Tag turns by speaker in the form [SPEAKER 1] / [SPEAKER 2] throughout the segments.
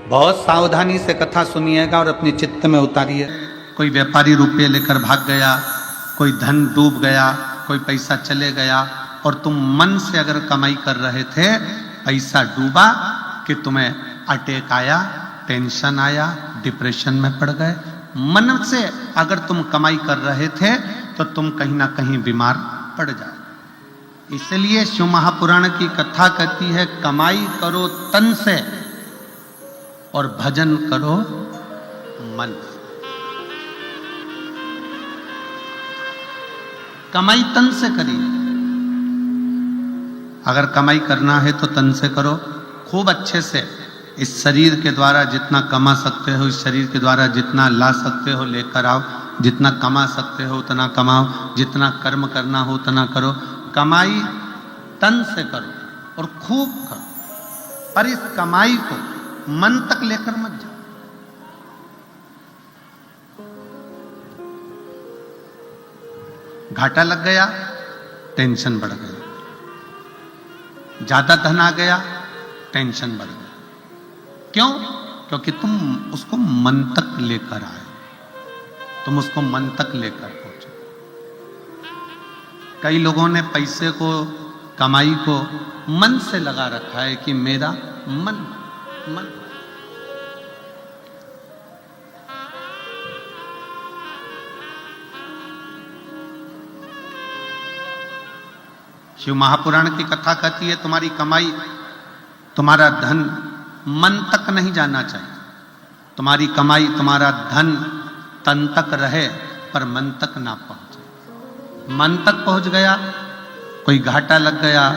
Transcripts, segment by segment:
[SPEAKER 1] बहुत सावधानी से कथा सुनिएगा और अपने चित्त में उतारिए। कोई व्यापारी रुपये लेकर भाग गया, कोई धन डूब गया, कोई पैसा चले गया, और तुम मन से अगर कमाई कर रहे थे, पैसा डूबा कि तुम्हें अटैक आया, टेंशन आया, डिप्रेशन में पड़ गए। मन से अगर तुम कमाई कर रहे थे तो तुम कहीं ना कहीं बीमार पड़ जाए। इसलिए शिव महापुराण की कथा कहती है, कमाई करो तन से और भजन करो मन से। कमाई तन से करिए। अगर कमाई करना है तो तन से करो, खूब अच्छे से। इस शरीर के द्वारा जितना कमा सकते हो, इस शरीर के द्वारा जितना ला सकते हो लेकर आओ, जितना कमा सकते हो उतना कमाओ, जितना कर्म करना हो उतना करो। कमाई तन से करो और खूब करो, पर इस कमाई को मन तक लेकर मत जाओ। घाटा लग गया, टेंशन बढ़ गया, ज्यादा धन आ गया, टेंशन बढ़ गया। क्यों? क्योंकि तुम उसको मन तक लेकर आए, तुम उसको मन तक लेकर पहुंचे। कई लोगों ने पैसे को, कमाई को मन से लगा रखा है कि मेरा मन मन। शिव महापुराण की कथा कहती है, तुम्हारी कमाई, तुम्हारा धन मन तक नहीं जाना चाहिए। तुम्हारी कमाई, तुम्हारा धन तन तक रहे पर मन तक ना पहुंचे। मन तक पहुंच गया, कोई घाटा लग गया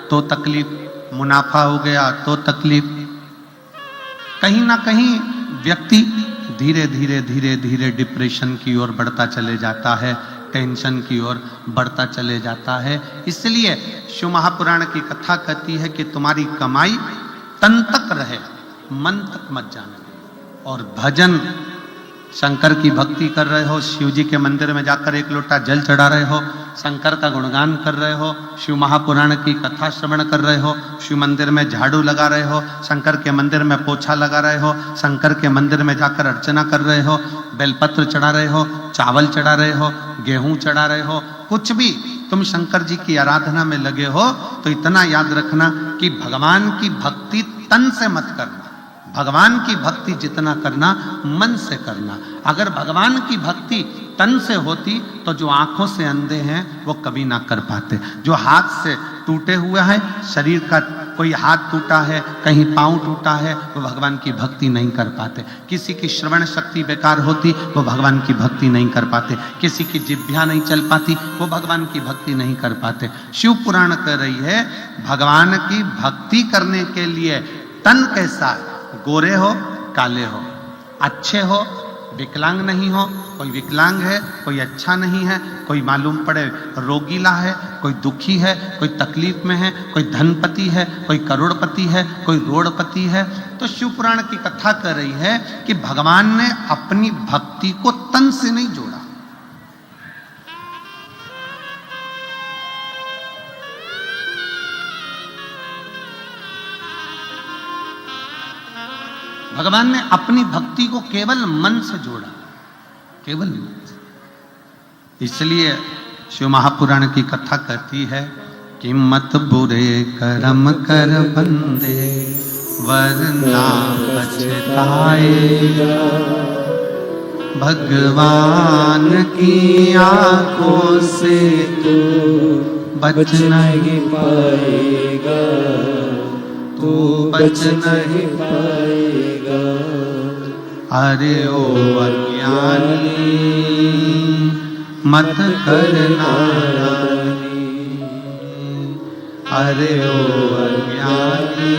[SPEAKER 1] तो तकलीफ, मुनाफा हो गया तो तकलीफ। कहीं ना कहीं व्यक्ति धीरे धीरे धीरे धीरे डिप्रेशन की ओर बढ़ता चले जाता है, टेंशन की ओर बढ़ता चले जाता है। इसलिए शिव महापुराण की कथा कहती है कि तुम्हारी कमाई तन तक रहे, मन तक मत जाने। और भजन, शंकर की भक्ति कर रहे हो, शिव जी के मंदिर में जाकर एक लोटा जल चढ़ा रहे हो, शंकर का गुणगान कर रहे हो, शिव महापुराण की कथा श्रवण कर रहे हो, शिव मंदिर में झाड़ू लगा रहे हो, शंकर के मंदिर में पोछा लगा रहे हो, शंकर के मंदिर में जाकर अर्चना कर रहे हो, बेलपत्र चढ़ा रहे हो, चावल चढ़ा रहे हो, गेहूं चढ़ा रहे हो, कुछ भी तुम शंकर जी की आराधना में लगे हो, तो इतना याद रखना कि भगवान की भक्ति तन से मत करना। भगवान की भक्ति जितना करना मन से करना। अगर भगवान की भक्ति तन से होती तो जो आंखों से अंधे हैं वो कभी ना कर पाते, जो हाथ से टूटे हुए हैं, शरीर का कोई हाथ टूटा है, कहीं पांव टूटा है, वो भगवान की भक्ति नहीं कर पाते। किसी की श्रवण शक्ति बेकार होती, वो भगवान की भक्ति नहीं कर पाते। किसी की जिह्वा नहीं चल पाती, वो भगवान की भक्ति नहीं कर पाते। शिव पुराण कह रही है, भगवान की भक्ति करने के लिए तन कैसा है, गोरे हो, काले हो, अच्छे हो, विकलांग नहीं हो। कोई विकलांग है, कोई अच्छा नहीं है, कोई मालूम पड़े रोगीला है, कोई दुखी है, कोई तकलीफ में है, कोई धनपति है, कोई करोड़पति है, कोई रोड़पति है। तो शिव पुराण की कथा कर रही है कि भगवान ने अपनी भक्ति को तन से नहीं जोड़ा। भगवान ने अपनी भक्ति को केवल मन से जोड़ा, केवल मन से। इसलिए शिव महापुराण की कथा कहती है कि मत बुरे कर्म कर बंदे वरना पछताएगा, भगवान की आंखों से तू बच नहीं पाएगा, तू बच नहीं पाएगा। अरे ओ अज्ञानी मत करना रानी, अरे ओ अज्ञानी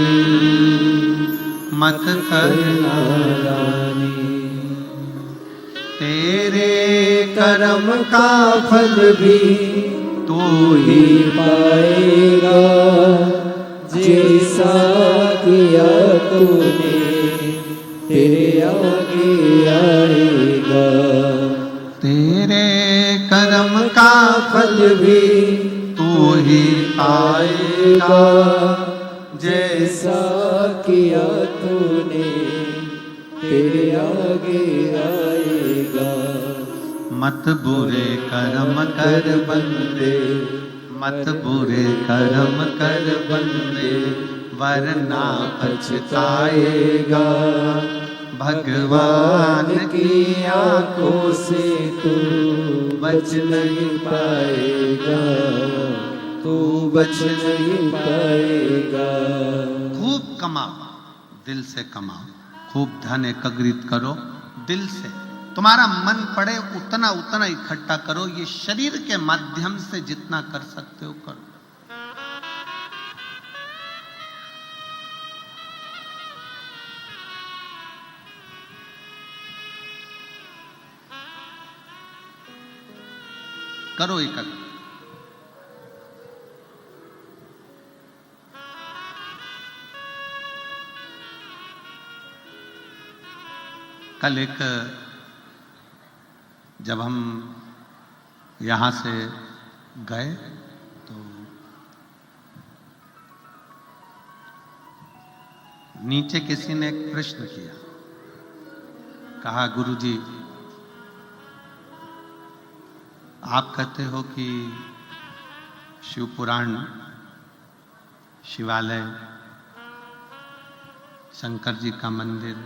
[SPEAKER 1] मत करना रानी। तेरे कर्म का फल भी तू ही पाएगा, जैसा किया तूने तेरे आगे आएगा। तेरे कर्म का फल भी तू ही पाएगा, जैसा किया तूने
[SPEAKER 2] तेरे आगे आएगा।
[SPEAKER 1] मत बुरे कर्म कर बंदे, मत बुरे कर्म कर बंदे, वरना पछताएगा। भगवान की आंखों से
[SPEAKER 2] तू बच नहीं पाएगा, तू बच नहीं पाएगा।
[SPEAKER 1] खूब कमाओ, दिल से कमाओ, खूब धन एकत्रित करो दिल से। तुम्हारा मन पड़े उतना उतना इकट्ठा करो। ये शरीर के माध्यम से जितना कर सकते हो करो। करो एकत्र। कल एक जब हम यहां से गए तो नीचे किसी ने एक प्रश्न किया, कहा गुरुजी आप कहते हो कि शिव पुराण, शिवालय, शंकर जी का मंदिर,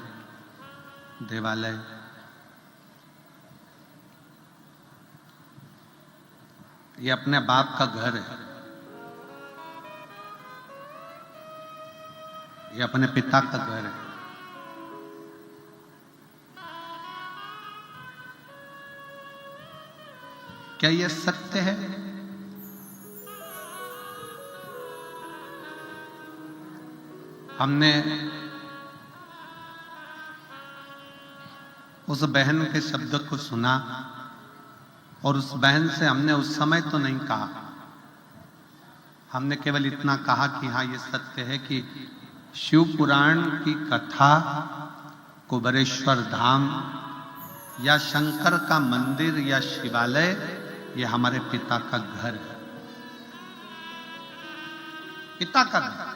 [SPEAKER 1] देवालय, ये अपने बाप का घर है, ये अपने पिता का घर है। क्या यह सत्य है? हमने उस बहन के शब्द को सुना और उस बहन से हमने उस समय तो नहीं कहा, हमने केवल इतना कहा कि हाँ ये सत्य है कि शिव पुराण की कथा, कुबेरेश्वर धाम या शंकर का मंदिर या शिवालय, ये हमारे पिता का घर है, पिता का घर।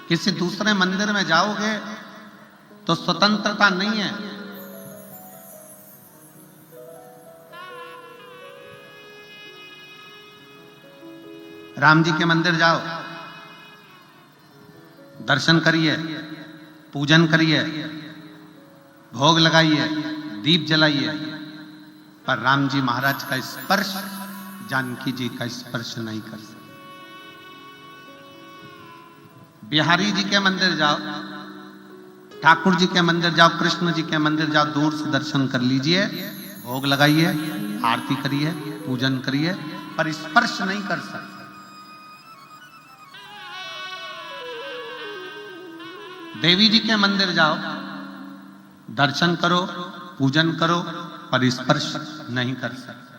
[SPEAKER 1] किसी दूसरे मंदिर में जाओगे तो स्वतंत्रता नहीं है। राम जी के मंदिर जाओ, दर्शन करिए, पूजन करिए, भोग लगाइए, दीप जलाइए, पर राम जी महाराज का स्पर्श जानकी जी का स्पर्श नहीं कर सकते। बिहारी जी के मंदिर जाओ, ठाकुर जी के मंदिर जाओ, कृष्ण जी के मंदिर जाओ, दूर से दर्शन कर लीजिए, भोग लगाइए, आरती करिए, पूजन करिए, पर स्पर्श नहीं कर सकते। देवी जी के मंदिर जाओ, दर्शन करो, पूजन करो, पर स्पर्श नहीं कर सकते।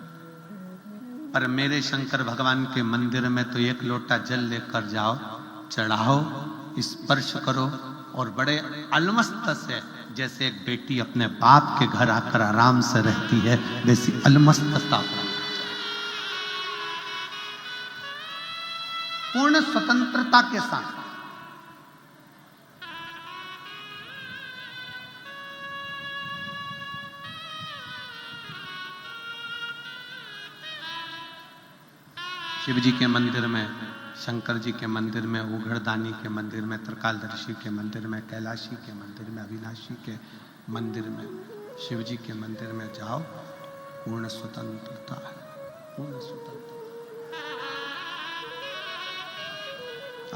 [SPEAKER 1] पर मेरे शंकर भगवान के मंदिर में तो एक लोटा जल लेकर जाओ, चढ़ाओ, स्पर्श करो और बड़े अलमस्त से, जैसे एक बेटी अपने बाप के घर आकर आराम से रहती है, वैसी अलमस्तता, पूर्ण स्वतंत्रता के साथ। शिव जी के मंदिर में, शंकर जी के मंदिर में, उघड़दानी के मंदिर में, त्रिकालदर्शी के मंदिर में, कैलाशी के मंदिर में, अविनाशी के मंदिर में, शिव जी के मंदिर में जाओ, पूर्ण स्वतंत्रता है, पूर्ण स्वतंत्रता।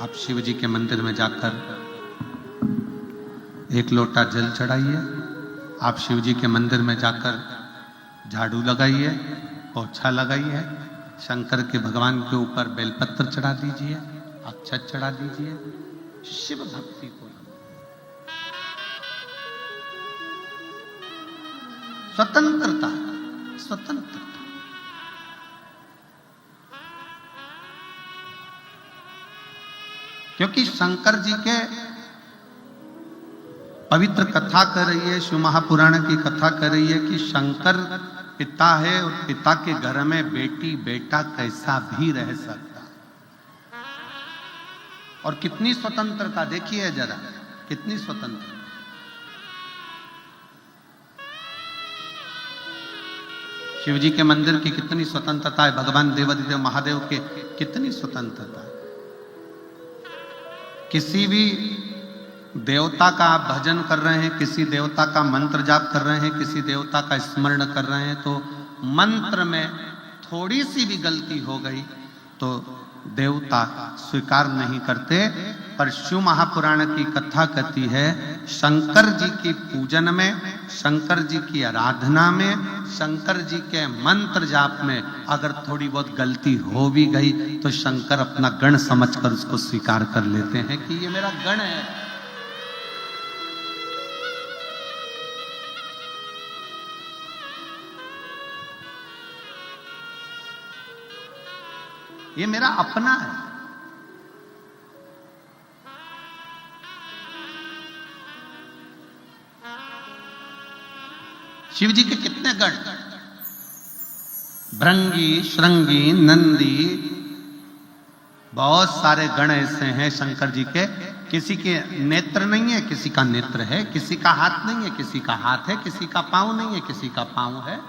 [SPEAKER 1] आप शिव जी के मंदिर में जाकर एक लोटा जल चढ़ाइए, आप शिव जी के मंदिर में जाकर झाड़ू लगाइए, पोछा लगाइए, शंकर के भगवान के ऊपर बेलपत्र चढ़ा दीजिए, अक्षत चढ़ा दीजिए, शिव भक्ति को। स्वतंत्रता, स्वतंत्रता। क्योंकि शंकर जी के पवित्र कथा कर रही है, शिव महापुराण की कथा कर रही है कि शंकर पिता है और पिता के घर में बेटी बेटा कैसा भी रह सकता। और कितनी स्वतंत्रता देखिए जरा, कितनी स्वतंत्रता। शिव जी के मंदिर की कितनी स्वतंत्रता है, भगवान देवाधिदेव महादेव के कितनी स्वतंत्रता है। किसी भी देवता का आप भजन कर रहे हैं, किसी देवता का मंत्र जाप कर रहे हैं, किसी देवता का स्मरण कर रहे हैं, तो मंत्र में थोड़ी सी भी गलती हो गई तो देवता स्वीकार नहीं करते। पर शिव महापुराण की कथा कहती है, शंकर जी की पूजन में, शंकर जी की आराधना में, शंकर जी के मंत्र जाप में अगर थोड़ी बहुत गलती हो भी गई तो शंकर अपना गण समझकर उसको स्वीकार कर लेते हैं कि ये मेरा गण है। ये मेरा अपना है। शिव जी के कितने गण, भृंगी, श्रृंगी, नंदी, बहुत सारे गण ऐसे हैं शंकर जी के। किसी के नेत्र नहीं है, किसी का नेत्र है, किसी का हाथ नहीं है, किसी का हाथ है, किसी का पांव नहीं है, किसी का पांव है,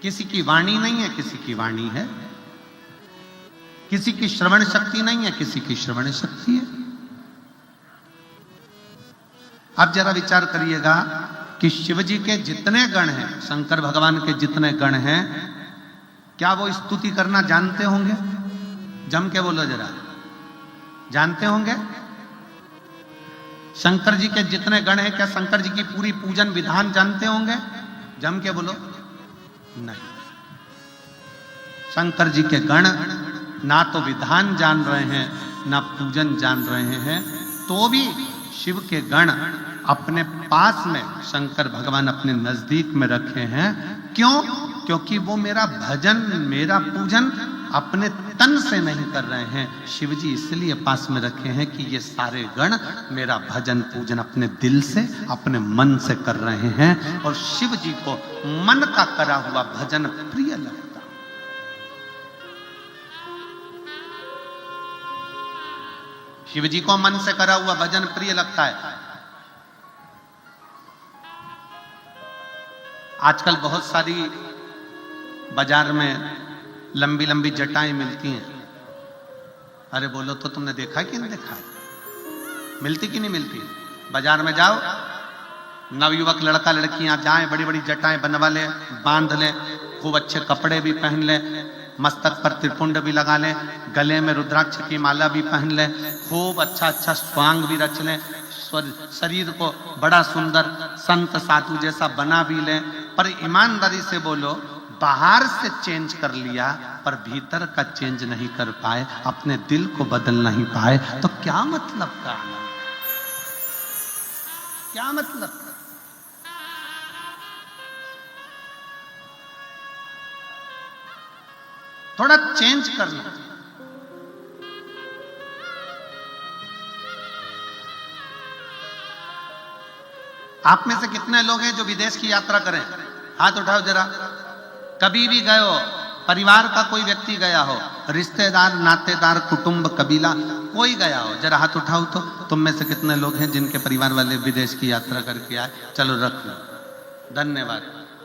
[SPEAKER 1] किसी की वाणी नहीं है, किसी की वाणी है, किसी की श्रवण शक्ति नहीं है, किसी की श्रवण शक्ति है। अब जरा विचार करिएगा कि शिव जी के जितने गण हैं, शंकर भगवान के जितने गण हैं, क्या वो स्तुति करना जानते होंगे? जम के बोलो जरा, जानते होंगे? शंकर जी के जितने गण हैं, क्या शंकर जी की पूरी पूजन विधान जानते होंगे? जम के बोलो। नहीं, शंकर जी के गण ना तो विधान जान रहे हैं, ना पूजन जान रहे हैं, तो भी शिव के गण अपने पास में शंकर भगवान अपने नजदीक में रखे हैं। क्यों? क्योंकि वो मेरा भजन, मेरा पूजन अपने तन से नहीं कर रहे हैं। शिव जी इसलिए पास में रखे हैं कि ये सारे गण मेरा भजन पूजन अपने दिल से, अपने मन से कर रहे हैं, और शिव जी को मन का करा हुआ भजन प्रिय लगता। शिव जी को मन से करा हुआ भजन प्रिय लगता है। आजकल बहुत सारी बाजार में लंबी लंबी जटाएं मिलती हैं। अरे बोलो तो, तुमने देखा कि नहीं देखा? मिलती कि नहीं मिलती? बाजार में जाओ, नवयुवक लड़का लड़कियां जाएं, बड़ी बड़ी जटाएं बनवा ले, बांध ले, खूब अच्छे कपड़े भी पहन ले, मस्तक पर त्रिपुंड भी लगा ले, गले में रुद्राक्ष की माला भी पहन ले, खूब अच्छा अच्छा स्वांग भी रच ले, शरीर को बड़ा सुंदर संत साधु जैसा बना भी ले। पर ईमानदारी से बोलो, बाहर से चेंज कर लिया पर भीतर का चेंज नहीं कर पाए, अपने दिल को बदल नहीं पाए, तो क्या मतलब का आनंद? क्या मतलब का? थोड़ा चेंज करना। आप में से कितने लोग हैं जो विदेश की यात्रा करें? हाथ उठाओ जरा। कभी भी गए हो, परिवार का कोई व्यक्ति गया हो, रिश्तेदार, नातेदार, कुटुंब, कबीला, कोई गया हो, जरा हाथ उठाओ तो। तुम में से कितने लोग हैं जिनके परिवार वाले विदेश की यात्रा करके आए? चलो रख लो, धन्यवाद।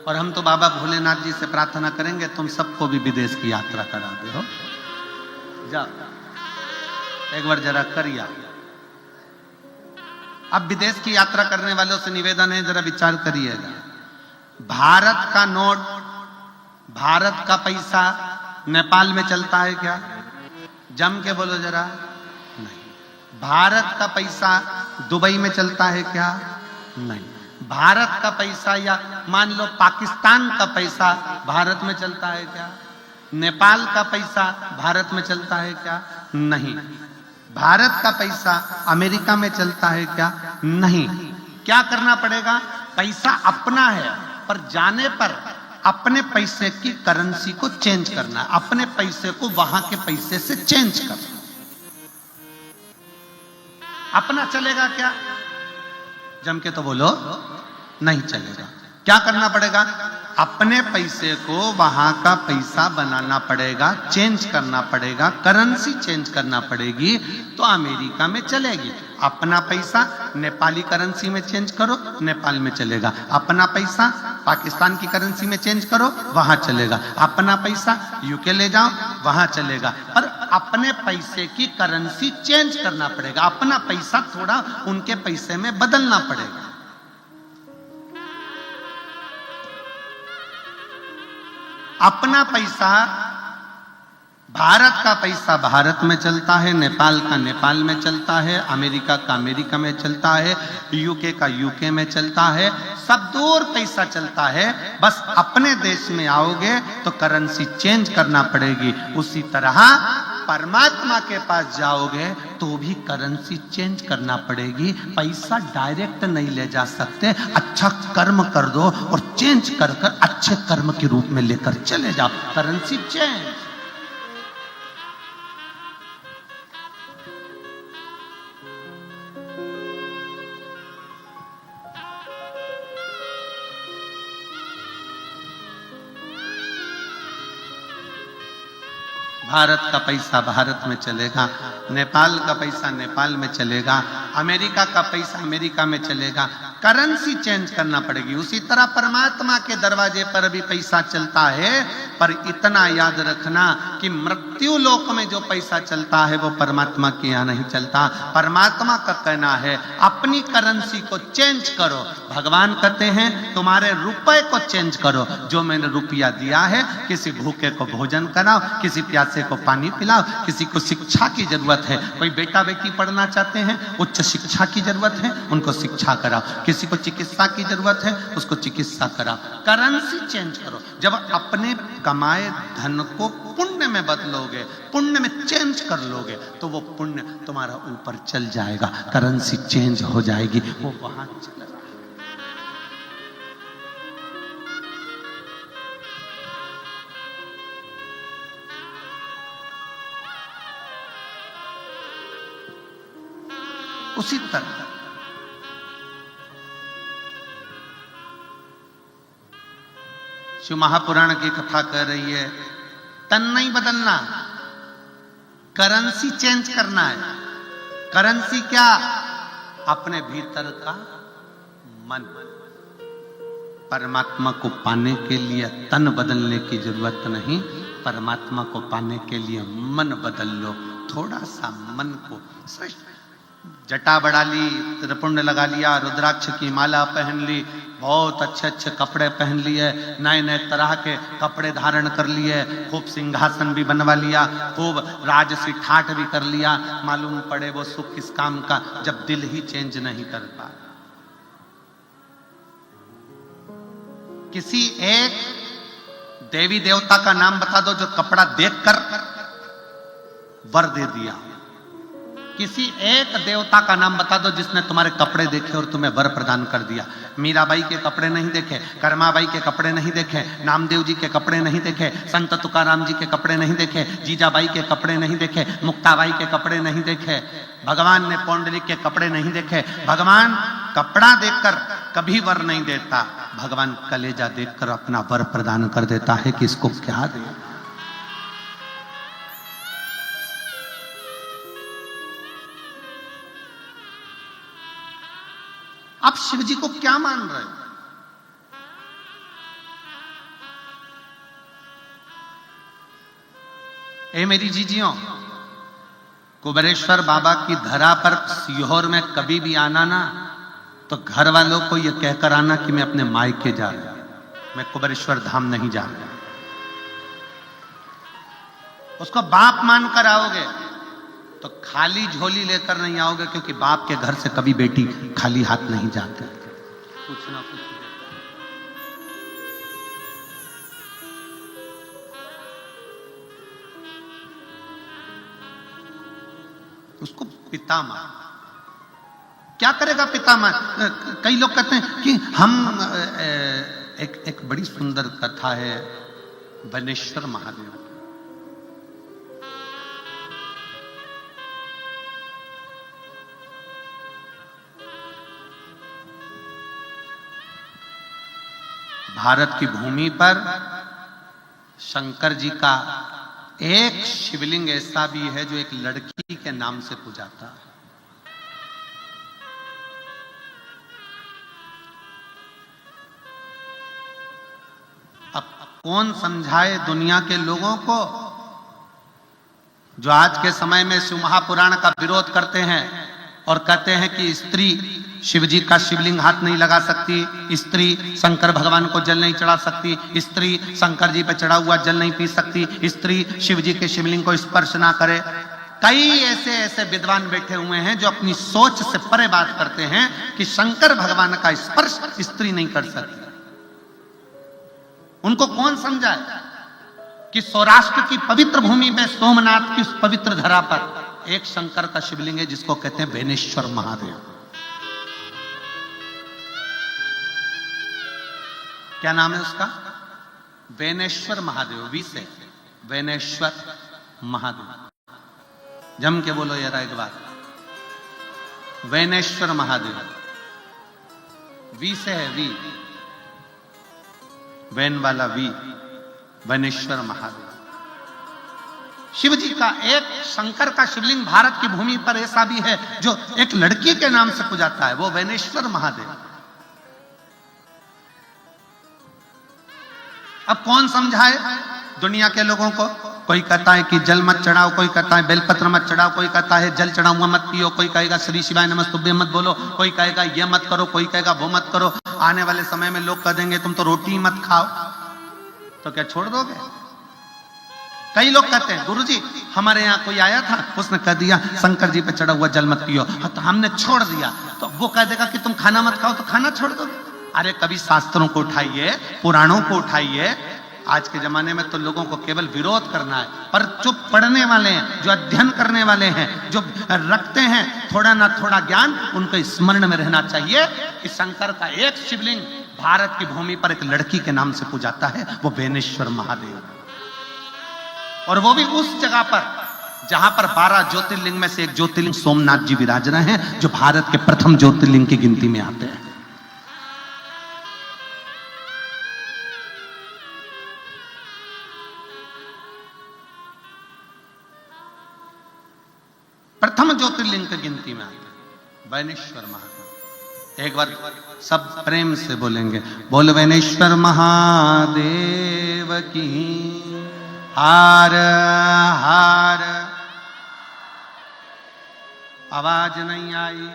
[SPEAKER 1] और हम तो बाबा भोलेनाथ जी से प्रार्थना करेंगे तुम सबको भी विदेश की यात्रा करा दे हो। जाओ एक बार जरा करिए। अब विदेश की यात्रा करने वालों से निवेदन है, जरा विचार करिएगा। भारत का नोट, भारत का पैसा नेपाल में चलता है क्या? जम के बोलो जरा। नहीं। भारत का पैसा दुबई में चलता है क्या? नहीं। भारत का पैसा या मान लो पाकिस्तान का पैसा भारत में चलता है क्या? नेपाल का पैसा भारत में चलता है क्या? नहीं। भारत का पैसा अमेरिका में चलता है क्या? नहीं। क्या करना पड़ेगा? पैसा अपना है, पर जाने पर अपने पैसे की करेंसी को चेंज करना, अपने पैसे को वहां के पैसे से चेंज करना। अपना चलेगा क्या? जम के तो बोलो, नहीं चलेगा। क्या करना पड़ेगा? अपने पैसे को वहां का पैसा बनाना पड़ेगा, चेंज करना पड़ेगा, करेंसी चेंज करना पड़ेगी तो अमेरिका में चलेगी। अपना पैसा नेपाली करेंसी में चेंज करो, नेपाल में चलेगा। अपना पैसा पाकिस्तान की करेंसी में चेंज करो, वहां चलेगा। अपना पैसा यूके ले जाओ, वहां चलेगा। पर अपने पैसे की करेंसी चेंज करना पड़ेगा, अपना पैसा थोड़ा उनके पैसे में बदलना पड़ेगा। अपना पैसा, भारत का पैसा भारत में चलता है, नेपाल का नेपाल में चलता है, अमेरिका का अमेरिका में चलता है, यूके का यूके में चलता है, सब दूर पैसा चलता है। बस अपने देश में आओगे तो करेंसी चेंज करना पड़ेगी। उसी तरह परमात्मा के पास जाओगे तो भी करेंसी चेंज करना पड़ेगी। पैसा डायरेक्ट नहीं ले जा सकते। अच्छा कर्म कर दो और चेंज कर कर अच्छे कर्म के रूप में लेकर चले जाओ, करेंसी चेंज। भारत का पैसा भारत में चलेगा, नेपाल का पैसा नेपाल में चलेगा, अमेरिका का पैसा अमेरिका में चलेगा। करेंसी चेंज करना पड़ेगी। उसी तरह परमात्मा के दरवाजे पर भी पैसा चलता है, पर इतना याद रखना कि मृत्यु लोक में जो पैसा चलता है वो परमात्मा के यहाँ नहीं चलता। परमात्मा का कहना है अपनी करेंसी को चेंज करो। भगवान कहते हैं तुम्हारे रुपए को चेंज करो। जो मैंने रुपया दिया है, किसी भूखे को भोजन कराओ, किसी प्यासे को पानी पिलाओ, किसी को शिक्षा की जरूरत है, कोई बेटा बेटी पढ़ना चाहते हैं, उच्च शिक्षा की जरूरत है, उनको शिक्षा कराओ, किसी को चिकित्सा की जरूरत है, उसको चिकित्सा कराओ। करेंसी चेंज करो। जब अपने कमाए धन को पुण्य में बदलोगे, पुण्य में चेंज कर लोगे, तो वो पुण्य तुम्हारा ऊपर चल जाएगा, करेंसी चेंज हो जाएगी, वो वहां चला जाएगा। उसी तरह शिव महापुराण की कथा कह रही है, तन नहीं बदलना, करेंसी चेंज करना है। करेंसी क्या? अपने भीतर का मन। परमात्मा को पाने के लिए तन बदलने की जरूरत नहीं, परमात्मा को पाने के लिए मन बदल लो। थोड़ा सा मन को श्रेष्ठ, जटा बढ़ा ली, त्रिपुंड लगा लिया, रुद्राक्ष की माला पहन ली, बहुत अच्छे अच्छे कपड़े पहन लिए, नए नए तरह के कपड़े धारण कर लिए, खूब सिंहासन भी बनवा लिया, खूब राजसी ठाठ भी कर लिया। मालूम पड़े वो सुख किस काम का, जब दिल ही चेंज नहीं कर पा। किसी एक देवी देवता का नाम बता दो जो कपड़ा देखकर वर दे दिया। किसी एक देवता का नाम बता दो जिसने तुम्हारे कपड़े देखे और तुम्हें वर प्रदान कर दिया। मीराबाई के कपड़े नहीं देखे, कर्माबाई के कपड़े नहीं देखे, नामदेव जी के कपड़े नहीं देखे, संत तुकाराम जी के कपड़े नहीं देखे, जीजाबाई के कपड़े नहीं देखे, मुक्ताबाई के कपड़े नहीं देखे, भगवान ने पौंडलिक के कपड़े नहीं देखे। भगवान कपड़ा देखकर कभी वर नहीं देता, भगवान कलेजा देखकर अपना वर प्रदान कर देता है कि इसको क्या दे। आप शिव जी को क्या मान रहे हो? ए मेरी जीजियों, कुबेरेश्वर बाबा की धरा पर सीहोर में कभी भी आना ना, तो घर वालों को यह कहकर आना कि मैं अपने मायके जा रहा हूं, मैं कुबेरेश्वर धाम नहीं जा रहा। उसको बाप मानकर आओगे तो खाली झोली लेकर नहीं आओगे, क्योंकि बाप के घर से कभी बेटी खाली हाथ नहीं जाती, कुछ ना कुछ। उसको पिता मान। क्या करेगा पिता मान? कई लोग कहते हैं कि हम एक बड़ी सुंदर कथा है बनेश्वर महादेव। भारत की भूमि पर शंकर जी का एक शिवलिंग ऐसा भी है जो एक लड़की के नाम से पूजाता है। अब कौन समझाए दुनिया के लोगों को जो आज के समय में शिव महापुराण का विरोध करते हैं और कहते हैं कि स्त्री शिव जी का शिवलिंग हाथ नहीं लगा सकती, स्त्री शंकर भगवान को जल नहीं चढ़ा सकती, स्त्री शंकर जी पे चढ़ा हुआ जल नहीं पी सकती, स्त्री शिव जी के शिवलिंग को स्पर्श ना करे। कई ऐसे ऐसे विद्वान बैठे हुए हैं जो अपनी सोच से परे बात करते हैं कि शंकर भगवान का स्पर्श स्त्री नहीं कर सकती। उनको कौन समझाए कि सौराष्ट्र की पवित्र भूमि में सोमनाथ की उस पवित्र धरा पर एक शंकर का शिवलिंग है जिसको कहते हैं बेनेश्वर महादेव। क्या नाम है उसका? बेनेश्वर महादेव। वी से बेनेश्वर महादेव। जम के बोलो यार एक बार, बेनेश्वर महादेव। वी से है, वी वैन वाला वी, बेनेश्वर महादेव। शिव जी का एक शंकर का शिवलिंग भारत की भूमि पर ऐसा भी है जो एक लड़की के नाम से पूजाता है, वो बेनेश्वर महादेव। अब कौन समझाए दुनिया के लोगों को? कोई कहता है कि जल मत चढ़ाओ, कोई कहता है बेलपत्र मत चढ़ाओ, कोई कहता है जल चढ़ाऊंगा मत पियो, कोई कहेगा श्री शिवाय नमस्तुभ्यं मत बोलो, कोई कहेगा ये मत करो, कोई कहेगा वो मत करो। आने वाले समय में लोग कह देंगे तुम तो रोटी मत खाओ, तो क्या छोड़ दोगे? कई लोग कहते हैं गुरुजी हमारे यहाँ कोई आया था, उसने कह दिया शंकर जी पे चढ़ा हुआ जल मत पियो, तो हमने छोड़ दिया। तो वो कह देगा कि तुम खाना मत खाओ, तो खाना छोड़ दोगे? अरे कभी शास्त्रों को उठाइए, पुराणों को उठाइए। आज के जमाने में तो लोगों को केवल विरोध करना है, पर जो पढ़ने वाले हैं, जो अध्ययन करने वाले हैं, जो रखते हैं थोड़ा ना थोड़ा ज्ञान, उनको स्मरण में रहना चाहिए कि शंकर का एक शिवलिंग भारत की भूमि पर एक लड़की के नाम से पूजाता है, वो बेनेश्वर महादेव। और वो भी उस जगह पर जहां पर 12 ज्योतिर्लिंग में से एक ज्योतिर्लिंग सोमनाथ जी विराज रहे हैं, जो भारत के प्रथम ज्योतिर्लिंग की गिनती में आते हैं। प्रथम ज्योतिर्लिंग की गिनती में आते हैं बेनेश्वर महादेव। एक बार सब प्रेम से बोलेंगे, बोल बेनेश्वर महादेव की हार हार। आवाज नहीं आई।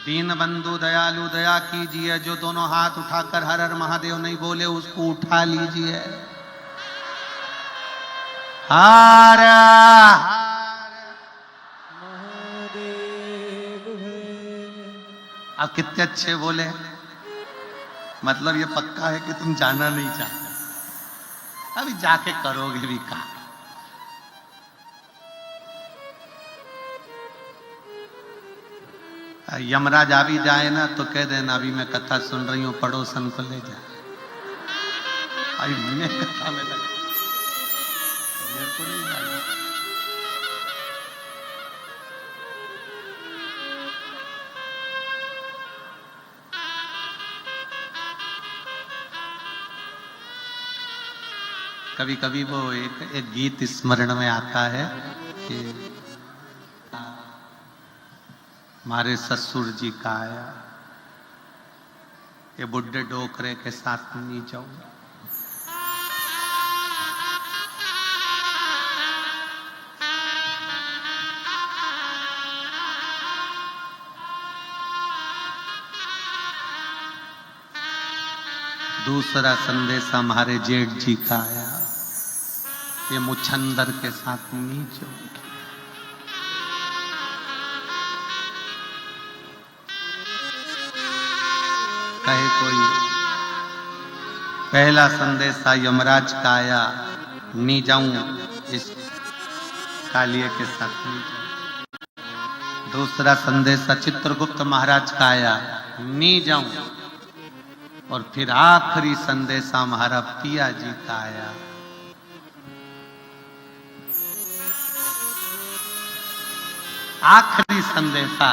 [SPEAKER 1] दीन बंधु दयालु दया कीजिए, जो दोनों हाथ उठाकर हर हर महादेव नहीं बोले उसको उठा लीजिए। हार हार
[SPEAKER 2] महादेव है।
[SPEAKER 1] आप कितने अच्छे बोले, मतलब ये पक्का है कि तुम जाना नहीं चाहते, अभी जाके करोगे भी कहा। यमराज आ भी जाए ना तो कह देना अभी मैं कथा सुन रही हूं, पड़ोसन को ले जा। अभी मैं कथा में लगा, मेरे को नहीं जाना। कभी कभी वो एक गीत स्मरण में आता है कि हमारे ससुर जी का आया, ये बुढ़े डोकरे के साथ नहीं जाऊं। दूसरा संदेशा हमारे जेठ जी का आया, ये मुछंदर के साथ नहीं जाऊंगी। कहे कोई पहला संदेशा यमराज का आया, नहीं जाऊं इस कालिए के साथ नहीं जाऊं। दूसरा संदेशा चित्रगुप्त महाराज का आया, नहीं जाऊं। और फिर आखिरी संदेशा हमारा पिया जी का आया, आखिरी संदेशा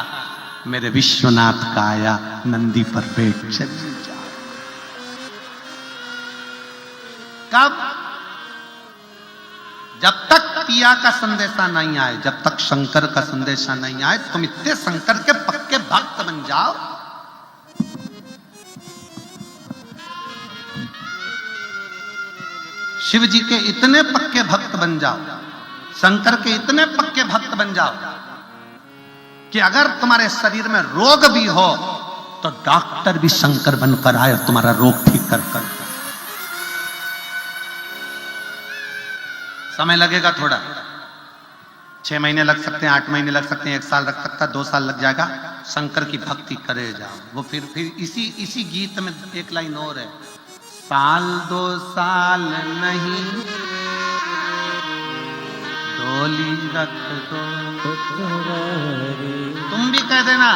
[SPEAKER 1] मेरे विश्वनाथ का आया, नंदी पर बैठ चली जा। कब? जब तक पिया का संदेशा नहीं आए, जब तक शंकर का संदेशा नहीं आए, तुम इतने शंकर के पक्के भक्त बन जाओ। शिव जी के इतने पक्के भक्त बन जाओ, शंकर के इतने पक्के भक्त बन जाओ कि अगर तुम्हारे शरीर में रोग भी हो तो डॉक्टर भी शंकर बनकर आए और तुम्हारा रोग ठीक कर। समय लगेगा थोड़ा, 6 महीने लग सकते हैं, 8 महीने लग सकते हैं, 1 साल लग सकता है, 2 साल लग जाएगा। शंकर की भक्ति करे जाओ। वो फिर इसी गीत में एक लाइन और है, साल 2 साल नहीं डोली रख दो। तुम भी कह देना,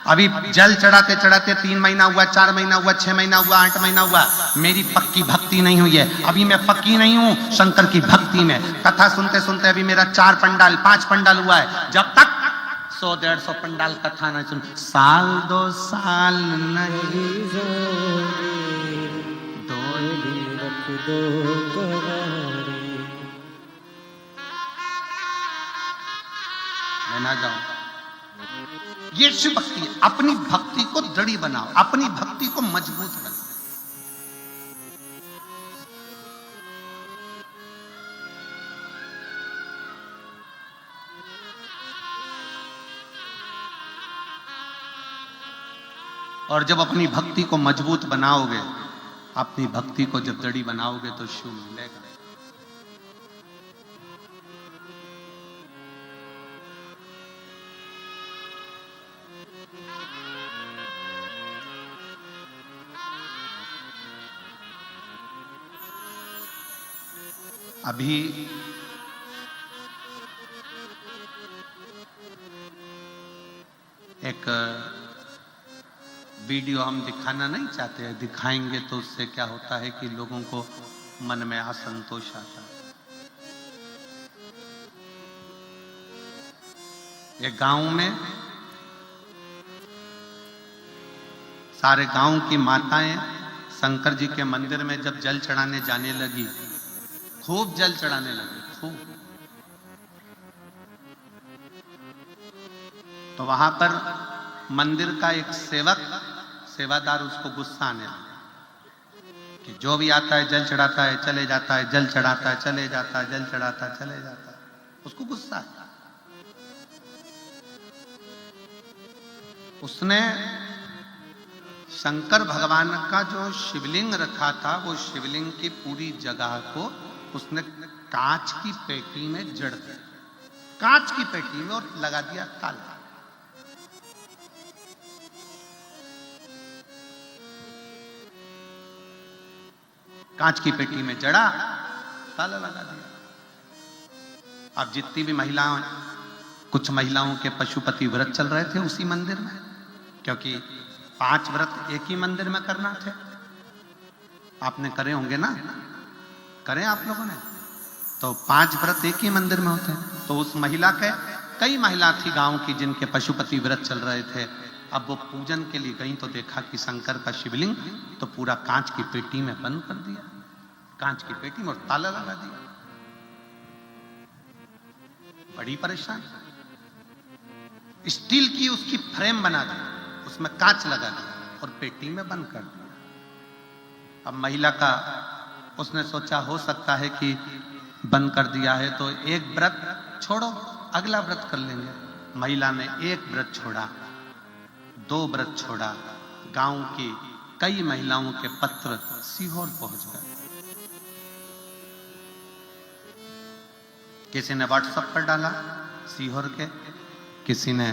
[SPEAKER 1] अभी जल चढ़ाते चढ़ाते 3 महीना हुआ, 4 महीना हुआ, 6 महीना हुआ, 8 महीना हुआ, मेरी पक्की भक्ति नहीं हुई है, अभी मैं पक्की नहीं हूं शंकर की भक्ति में। कथा सुनते सुनते अभी मेरा 4 पंडाल 5 पंडाल हुआ है। जब तक 100-150 पंडाल कथा नहीं सुन, साल 2 साल नहीं डोली रख दो कवारी। मैं ना जाऊं। ये शिव भक्ति है। अपनी भक्ति को दृढ़ बनाओ, अपनी भक्ति को मजबूत बनाओ। और जब अपनी भक्ति को मजबूत बनाओगे, अपनी भक्ति को जब दृढ़ बनाओगे तो शिव मिलेगा। अभी एक वीडियो हम दिखाना नहीं चाहते हैं, दिखाएंगे तो उससे क्या होता है कि लोगों को मन में असंतोष आता है। एक गांव में सारे गांव की माताएं शंकर जी के मंदिर में जब जल चढ़ाने जाने लगी, खूब जल चढ़ाने लगी, खूब। तो वहां पर मंदिर का एक सेवादार उसको गुस्सा आने लगा कि जो भी आता है जल चढ़ाता है चले जाता है, जल चढ़ाता है चले जाता है, जल चढ़ाता है चले जाता है। उसको गुस्सा आया। उसने शंकर भगवान का जो शिवलिंग रखा था, वो शिवलिंग की पूरी जगह को उसने कांच की पेटी में जड़ दिया, कांच की पेटी में, और लगा दिया ताला। कांच की पेटी में जड़ा, ताला लगा दिया। अब जितनी भी महिलाएं, कुछ महिलाओं के पशुपति व्रत चल रहे थे उसी मंदिर में, क्योंकि 5 व्रत एक ही मंदिर में करना थे। आपने करे होंगे ना, करें आप लोगों ने? तो 5 व्रत एक ही मंदिर में होते हैं। तो उस महिला के, कई महिला थी गांव की जिनके पशुपति व्रत चल रहे थे। अब वो पूजन के लिए गई तो देखा कि शंकर का शिवलिंग तो पूरा कांच की पेटी में बंद कर दिया, कांच की पेटी में, और ताला लगा दिया। बड़ी परेशान। स्टील की उसकी फ्रेम बना दी, उसमें कांच लगा दिया और पेटी में बंद कर दिया। अब महिला का, उसने सोचा हो सकता है कि बंद कर दिया है तो एक व्रत छोड़ो, अगला व्रत कर लेंगे। महिला ने एक व्रत छोड़ा, 2 व्रत छोड़ा, गांव की कई महिलाओं के पत्र सीहोर पहुंच गए। किसी ने व्हाट्सएप पर डाला सीहोर के, किसी ने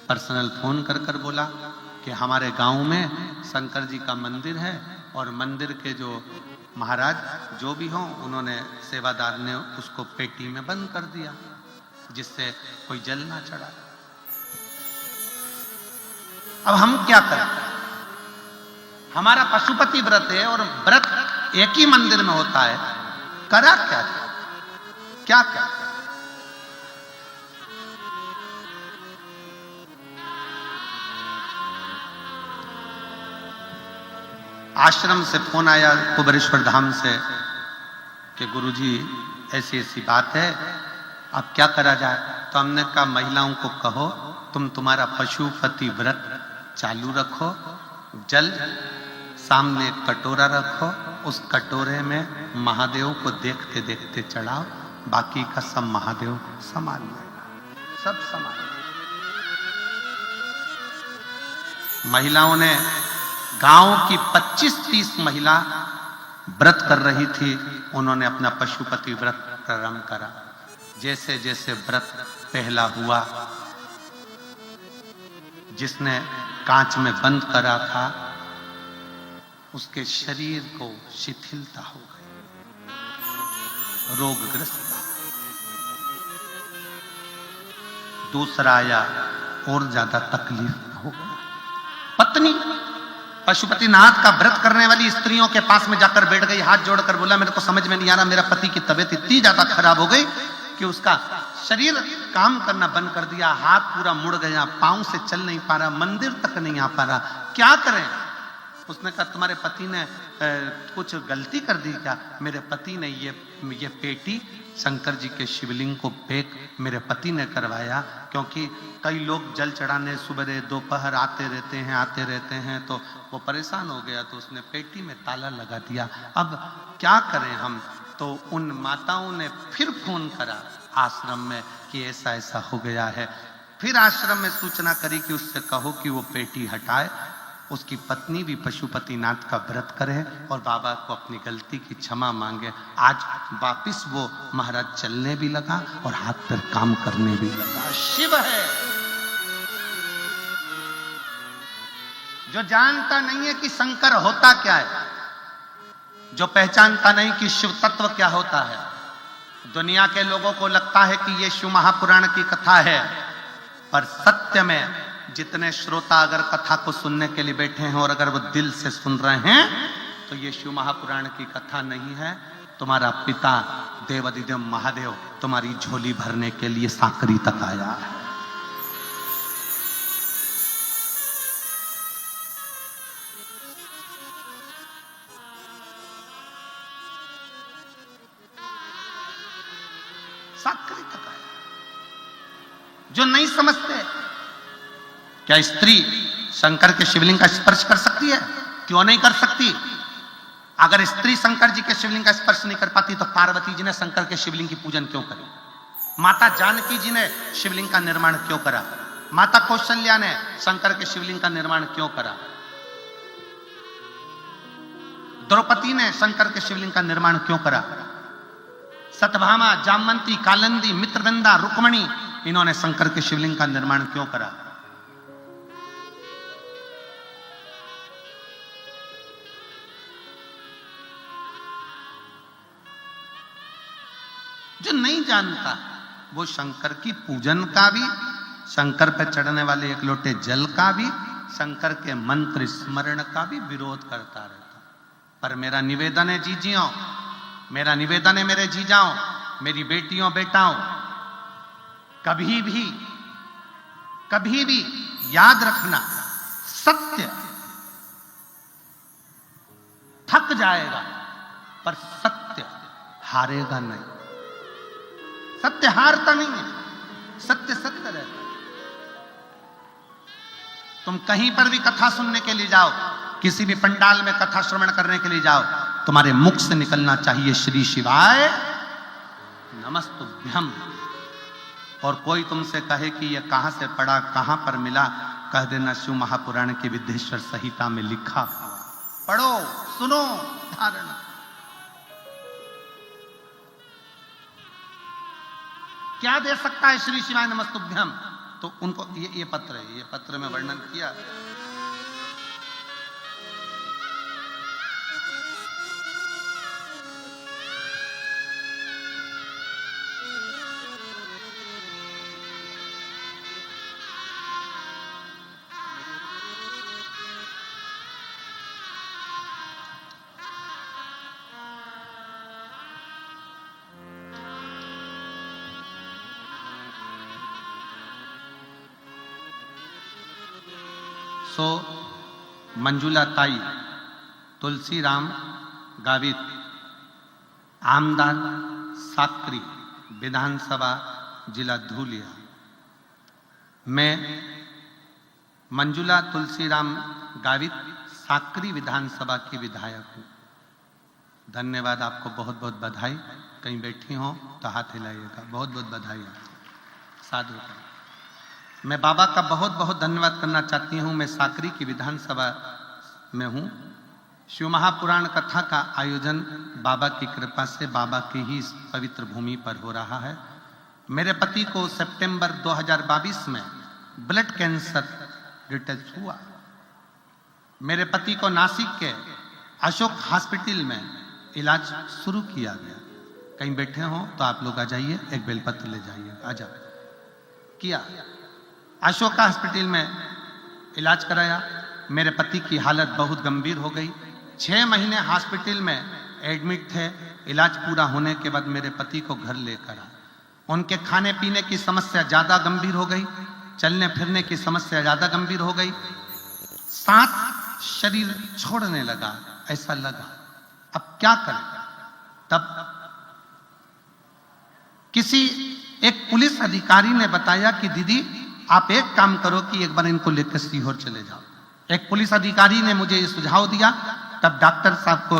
[SPEAKER 1] पर्सनल फोन कर बोला कि हमारे गांव में शंकर जी का मंदिर है और मंदिर के जो महाराज जो भी हों, उन्होंने, सेवादार ने उसको पेटी में बंद कर दिया जिससे कोई जल ना चढ़ा। अब हम क्या करें? हमारा पशुपति व्रत है और व्रत एक ही मंदिर में होता है, करा क्या क्या क्या? आश्रम से फोन आया कुबेरेश्वर धाम से कि गुरुजी ऐसी ऐसी बात है, अब क्या करा जाए। तो हमने कहा महिलाओं को कहो तुम्हारा पशुपति व्रत चालू रखो, जल सामने एक कटोरा रखो, उस कटोरे में महादेव को देखते देखते चढ़ाओ, बाकी का सब महादेव संभाल लेगा, सब संभाल। महिलाओं ने, गांव की 25-30 महिला व्रत कर रही थी, उन्होंने अपना पशुपति व्रत प्रारंभ करा। जैसे जैसे व्रत पहला हुआ, जिसने कांच में बंद करा था उसके शरीर को शिथिलता हो गई, रोगग्रस्त। दूसरा आया, और ज्यादा तकलीफ हो गई। पत्नी पशुपतिनाथ का व्रत करने वाली स्त्रियों के पास में जाकर बैठ गई, हाथ जोड़कर बोला मेरे को समझ में नहीं आ रहा, मेरा पति की तबीयत इतनी ज्यादा खराब हो गई कि उसका शरीर काम करना बंद कर दिया, हाथ पूरा मुड़ गया, पांव से चल नहीं पा रहा, मंदिर तक नहीं आ पा रहा, क्या करें। उसने कहा तुम्हारे पति ने कुछ गलती कर दी क्या। मेरे पति ने ये पेटी शंकर जी के शिवलिंग को पैक मेरे पति ने करवाया, क्योंकि कई लोग जल चढ़ाने सुबह दोपहर आते रहते हैं, तो वो परेशान हो गया, तो उसने पेटी में ताला लगा दिया। अब क्या करें हम। तो उन माताओं ने फिर फोन करा आश्रम में कि ऐसा ऐसा हो गया है। फिर आश्रम में सूचना करी कि उससे कहो कि वो पेटी हटाए, उसकी पत्नी भी पशुपतिनाथ का व्रत करे और बाबा को अपनी गलती की क्षमा मांगे। आज वापिस वो महाराज चलने भी लगा और हाथ पर काम करने भी लगा। शिव है जो जानता नहीं है कि शंकर होता क्या है, जो पहचानता नहीं कि शिव तत्व क्या होता है। दुनिया के लोगों को लगता है कि ये शिव महापुराण की कथा है, पर सत्य में जितने श्रोता अगर कथा को सुनने के लिए बैठे हैं और अगर वो दिल से सुन रहे हैं, तो ये शिव महापुराण की कथा नहीं है। तुम्हारा पिता देवाधिदेव महादेव तुम्हारी झोली भरने के लिए साकरी तक आया है। साकरी तक आया। जो नहीं समझते, क्या स्त्री शंकर के शिवलिंग का स्पर्श कर सकती है? क्यों नहीं कर सकती? अगर स्त्री शंकर जी के शिवलिंग का स्पर्श नहीं कर पाती तो पार्वती जी ने शंकर के शिवलिंग की पूजन क्यों करी? माता जानकी जी ने शिवलिंग का निर्माण क्यों करा? माता कौशल्या ने शंकर के शिवलिंग का निर्माण क्यों करा? द्रौपदी ने शंकर के शिवलिंग का निर्माण क्यों करा? सत्यभामा, जामवंती, कालिंदी, मित्रवृंदा, रुक्मणी, इन्होंने शंकर के शिवलिंग का निर्माण क्यों करा? जो नहीं जानता वो शंकर की पूजन का भी, शंकर पर चढ़ने वाले एक लोटे जल का भी, शंकर के मंत्र स्मरण का भी विरोध करता रहता। पर मेरा निवेदन है जीजियों, मेरा निवेदन है मेरे जीजाओं, मेरी बेटियों बेटाओं, कभी भी याद रखना, सत्य थक जाएगा पर सत्य हारेगा नहीं। सत्य हारता नहीं है, सत्य सत्य रहता है। तुम कहीं पर भी कथा सुनने के लिए जाओ, किसी भी पंडाल में कथा श्रवण करने के लिए जाओ, तुम्हारे मुख से निकलना चाहिए श्री शिवाय नमस्तुभ्यम। और कोई तुमसे कहे कि यह कहां से पढ़ा, कहां पर मिला, कह देना शिव महापुराण की विद्येश्वर संहिता में लिखा। पढ़ो, सुनो, धारण। क्या दे सकता है श्री शिवाय नमस्तुभ्यम? तो उनको ये पत्र है, ये पत्र में वर्णन किया। सो मंजुला ताई, तुलसीराम गावित, आमदार साकरी, विधानसभा जिला धूलिया। मैं मंजुला तुलसीराम गावित, साकरी विधानसभा की विधायक हूँ। धन्यवाद, आपको बहुत बहुत बधाई। कहीं बैठी हो तो हाथ हिलाइएगा। बहुत बहुत बधाई आपको। साधु। मैं बाबा का बहुत बहुत धन्यवाद करना चाहती हूँ। मैं साकरी की विधानसभा में हूँ। शिव महापुराण कथा का आयोजन बाबा की कृपा से, बाबा की ही इस पवित्र भूमि पर हो रहा है। मेरे पति को सितंबर 2022 में ब्लड कैंसर डिटेक्ट हुआ। मेरे पति को नासिक के अशोक हॉस्पिटल में इलाज शुरू किया गया। कहीं बैठे हो तो आप लोग आ जाइए, एक बेलपत्र ले जाइए। आ जाओ। किया अशोका हॉस्पिटल में इलाज कराया। मेरे पति की हालत बहुत गंभीर हो गई। 6 महीने हॉस्पिटल में एडमिट थे। इलाज पूरा होने के बाद मेरे पति को घर लेकर आए। उनके खाने पीने की समस्या ज्यादा गंभीर हो गई, चलने फिरने की समस्या ज्यादा गंभीर हो गई। सांस शरीर छोड़ने लगा, ऐसा लगा अब क्या करें। तब किसी एक पुलिस अधिकारी ने बताया कि दीदी आप एक काम करो कि एक बार इनको लेकर सीहोर चले जाओ। एक पुलिस अधिकारी ने मुझे ये सुझाव दिया। तब डॉक्टर साहब को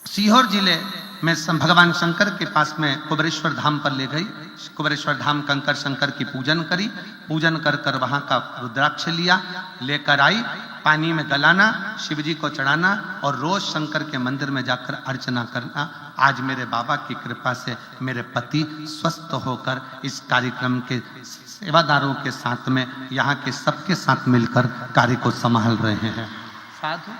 [SPEAKER 1] सीहोर जिले में भगवान शंकर के पास में कुबेरेश्वर धाम पर ले गई। कुबेरेश्वर धाम कंकर शंकर की पूजन करी। पूजन कर कर वहां का रुद्राक्ष लिया, लेकर आई। पानी में गलाना, शिवजी को चढ़ाना और रोज शंकर के मंदिर में जाकर अर्चना करना। आज मेरे बाबा की कृपा से मेरे पति स्वस्थ होकर इस कार्यक्रम के सेवादारों के साथ में, यहाँ के सबके साथ मिलकर कार्य को संभाल रहे हैं। साधु।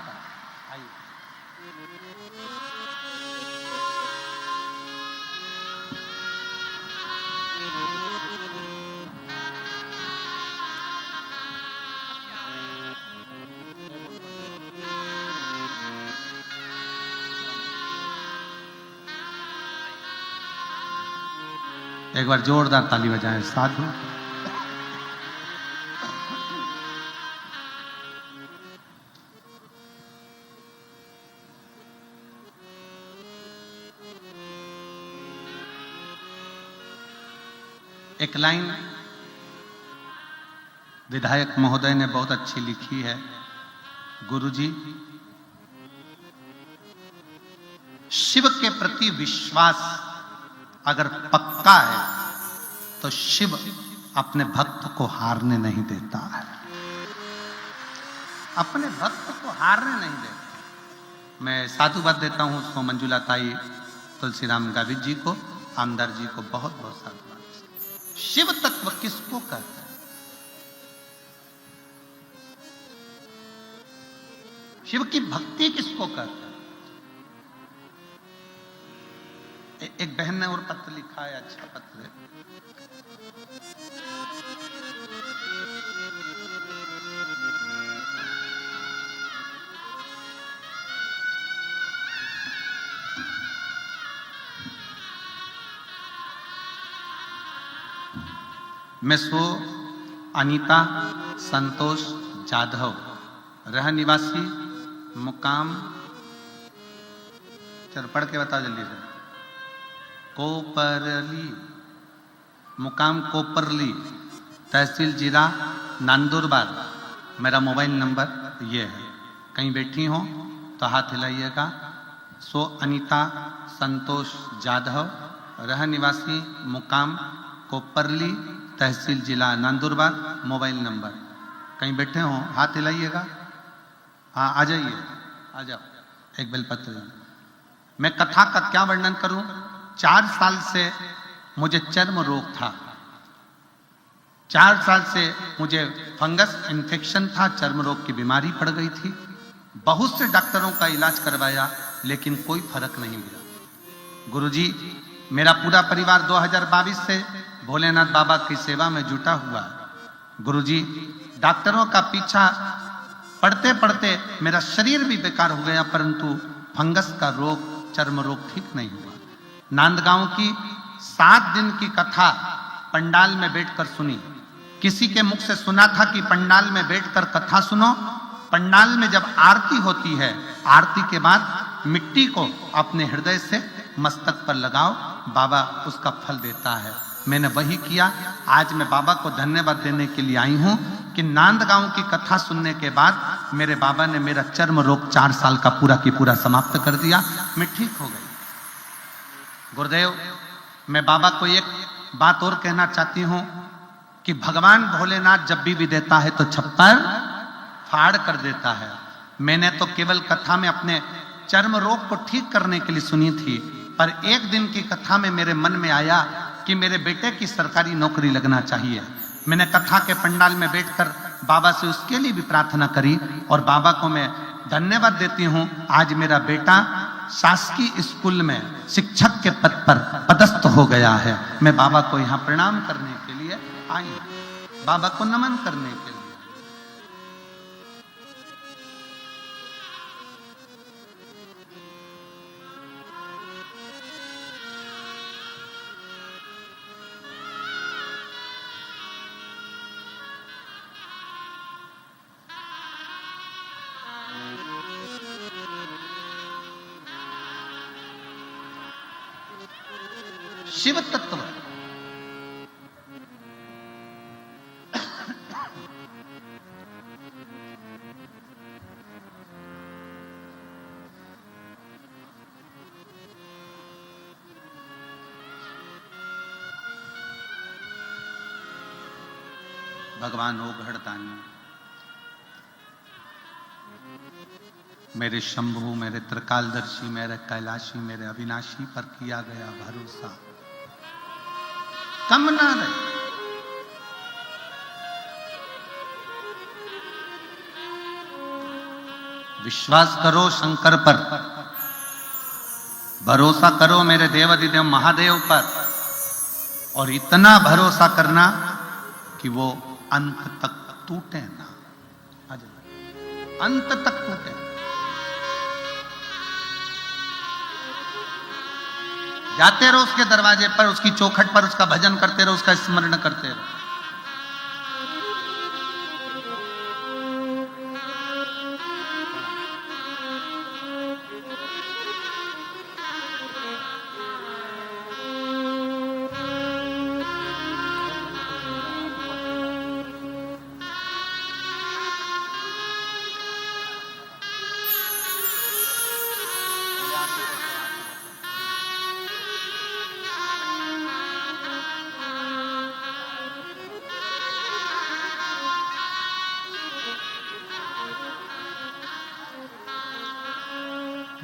[SPEAKER 1] एक बार जोरदार ताली बजाएं। साधु। एक लाइन विधायक महोदय ने बहुत अच्छी लिखी है। गुरुजी, शिव के प्रति विश्वास अगर पक्का है तो शिव अपने भक्त को हारने नहीं देता है। अपने भक्त को हारने नहीं देता। मैं साधुवाद देता हूं उसको मंजुला ताई तुलसीराम गावित जी को, आमदार जी को बहुत बहुत साधुवाद। शिव तत्व किसको कहते हैं? शिव की भक्ति किसको कहते हैं? एक बहन ने और पत्र लिखा है, अच्छा पत्र है। मैं सो अनीता संतोष जाधव, रह निवासी, मुकाम, चल पढ़ के बताओ जल्दी से। कोपरली, मुकाम कोपरली, तहसील जिला नंदुरबार। मेरा मोबाइल नंबर ये है। कहीं बैठी हो तो हाथ हिलाइएगा। सो अनीता संतोष जाधव, रह निवासी, मुकाम कोपरली, तहसील जिला नंदुरबार। Mobile number. कहीं बैठे हो हाथ हिलाइएगा। हाँ आ जाइए, आ जाओ। एक बेलपत्र। मैं कथा का क्या वर्णन करूं। 4 साल से मुझे चर्म रोग था। 4 साल से मुझे फंगस इन्फेक्शन था, चर्म रोग की बीमारी पड़ गई थी। बहुत से डॉक्टरों का इलाज करवाया लेकिन कोई फर्क नहीं मिला। गुरुजी, मेरा पूरा परिवार 2022 से भोलेनाथ बाबा की सेवा में जुटा हुआ। गुरुजी, डॉक्टरों का पीछा पढ़ते पढ़ते मेरा शरीर भी बेकार हो गया, परंतु फंगस का रोग, चर्म रोग ठीक नहीं हुआ। नांदगांव की 7 दिन की कथा पंडाल में बैठकर सुनी। किसी के मुख से सुना था कि पंडाल में बैठकर कथा सुनो पंडाल में जब आरती होती है, आरती के बाद मिट्टी को अपने हृदय से मस्तक पर लगाओ, बाबा उसका फल देता है। मैंने वही किया। आज मैं बाबा को धन्यवाद देने के लिए आई हूं कि नांदगांव की कथा सुनने के बाद मेरे बाबा ने मेरा चर्म रोग 4 साल का पूरा की पूरा समाप्त कर दिया, मैं ठीक हो गई। गुरुदेव, मैं बाबा को एक बात और कहना चाहती हूं कि भगवान भोलेनाथ जब भी देता है तो छप्पर फाड़ कर देता है। मैंने तो केवल कथा में अपने चर्म रोग को ठीक करने के लिए सुनी थी, पर एक दिन की कथा में मेरे मन में आया कि मेरे बेटे की सरकारी नौकरी लगना चाहिए। मैंने कथा के पंडाल में बैठकर बाबा से उसके लिए भी प्रार्थना करी और बाबा को मैं धन्यवाद देती हूं। आज मेरा बेटा शासकीय स्कूल में शिक्षक के पद पर पदस्थ हो गया है। मैं बाबा को यहां प्रणाम करने के लिए आई हूं, बाबा को नमन करने के लिए। शिव तत्व भगवान ओघड़दानी, मेरे शंभु, मेरे त्रिकालदर्शी, मेरे कैलाशी, मेरे अविनाशी पर किया गया भरोसा कम ना रहे। विश्वास करो शंकर पर, भरोसा करो मेरे देवाधिदेव महादेव पर, और इतना भरोसा करना कि वो अंत तक टूटे ना, अंत तक टूटे। जाते रहो उसके दरवाजे पर, उसकी चौखट पर, उसका भजन करते रहो, उसका स्मरण करते रहो।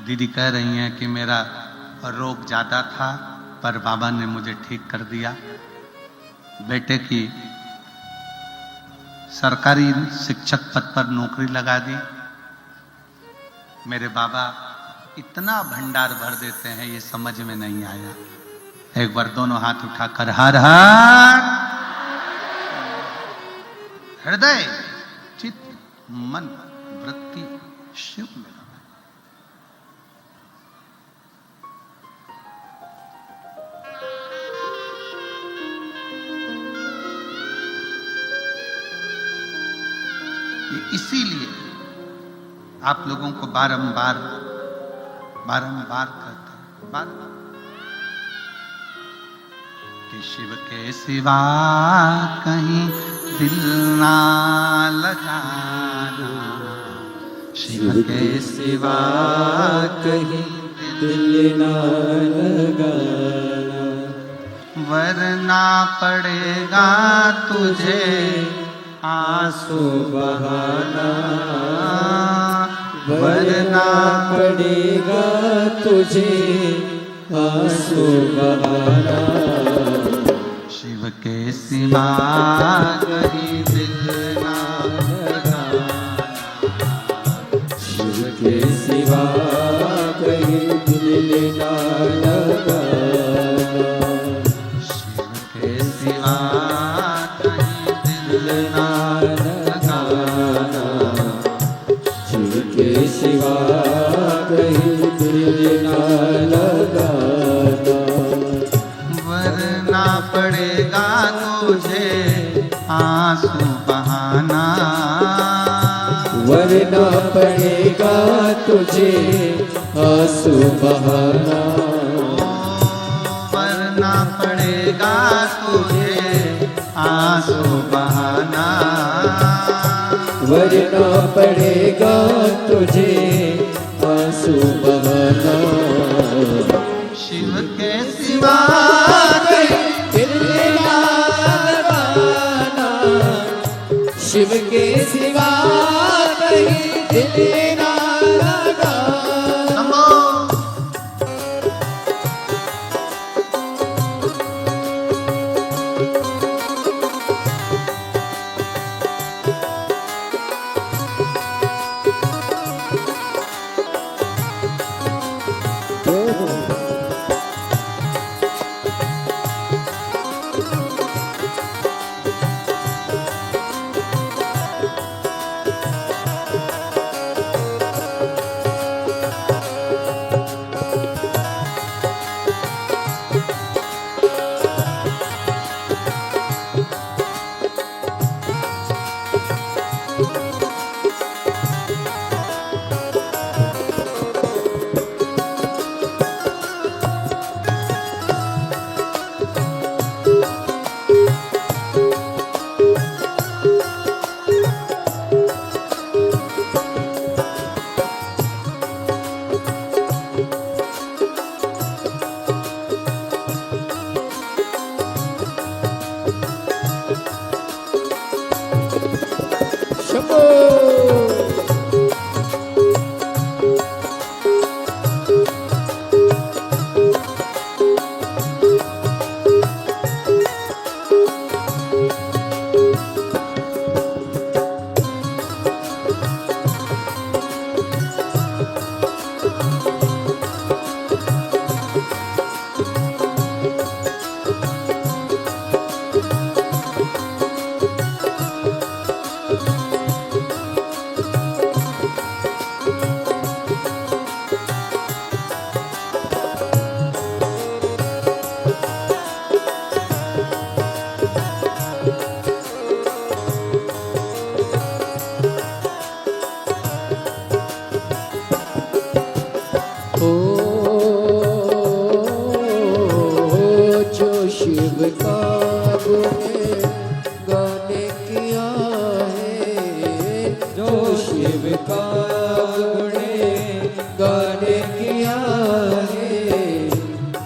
[SPEAKER 1] दीदी कह रही हैं कि मेरा रोग ज्यादा था पर बाबा ने मुझे ठीक कर दिया। बेटे की सरकारी शिक्षक पद पर नौकरी लगा दी। मेरे बाबा इतना भंडार भर देते हैं, ये समझ में नहीं आया। एक बार दोनों हाथ उठाकर हर हर हृदय चित्त मन वृत्ति शिव में इसीलिए आप लोगों को बारंबार कहते हैं कि शिव के सिवा कहीं दिल ना लगाना, शिव के सिवा
[SPEAKER 2] कहीं दिल ना लगाना,
[SPEAKER 1] वरना पड़ेगा तुझे आंसू बहाना,
[SPEAKER 2] वरना पड़ेगा तुझे आंसू बहाना।
[SPEAKER 1] शिव के सिवा कहीं दिल ना लगाना,
[SPEAKER 2] शिव के सिवा कहीं दिल ना लगाना,
[SPEAKER 1] शिव के सिवा कहीं दिल ना लगाना,
[SPEAKER 2] शिव के सिवा कहीं दिल ना लगाना,
[SPEAKER 1] वरना पड़ेगा तुझे आंसू बहाना,
[SPEAKER 2] वरना पड़ेगा तुझे आंसू बहाना,
[SPEAKER 1] वरना पड़ेगा तुझे आंसू बहाना,
[SPEAKER 2] वरना पड़ेगा तुझे आंसू बहाना।
[SPEAKER 1] शिव के सिवा
[SPEAKER 2] दिल ना लगाना, शिव के सिवा कहीं दिल ना लगाना।
[SPEAKER 1] नमो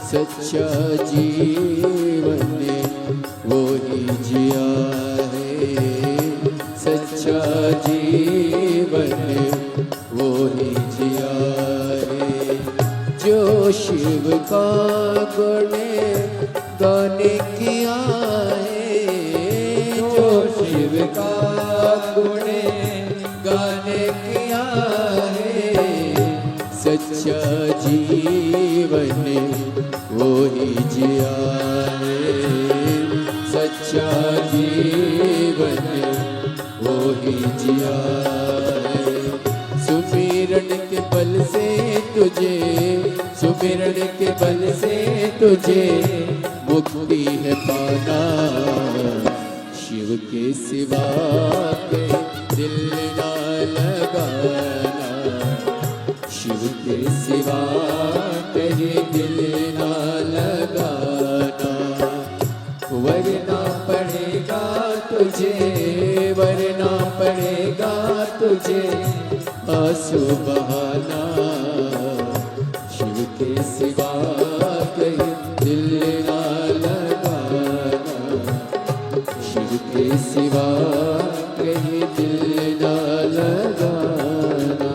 [SPEAKER 2] सच्चा जीवन वो ही जिया है, सच्चा जीवन वो ही जिया है। जो शिव का गुण गाने किया है, जो शिव का गुण गाने किया है, सच्चा जीवन वो ही जिया है, सच्चा जीवन वो ही जिया है। सुमिरन के बल से तुझे, सुमिरन के बल से तुझे मुक्ति है पाना। शिव के सिवा के दिल ना लगाना, शिव के सिवा कहीं दिल ना लगाना। वरना पड़ेगा तुझे, वरना पड़ेगा तुझे आंसू बहाना। शिव के सिवा कहीं दिल ना लगाना, शिव के सिवा कहीं दिल ना लगाना।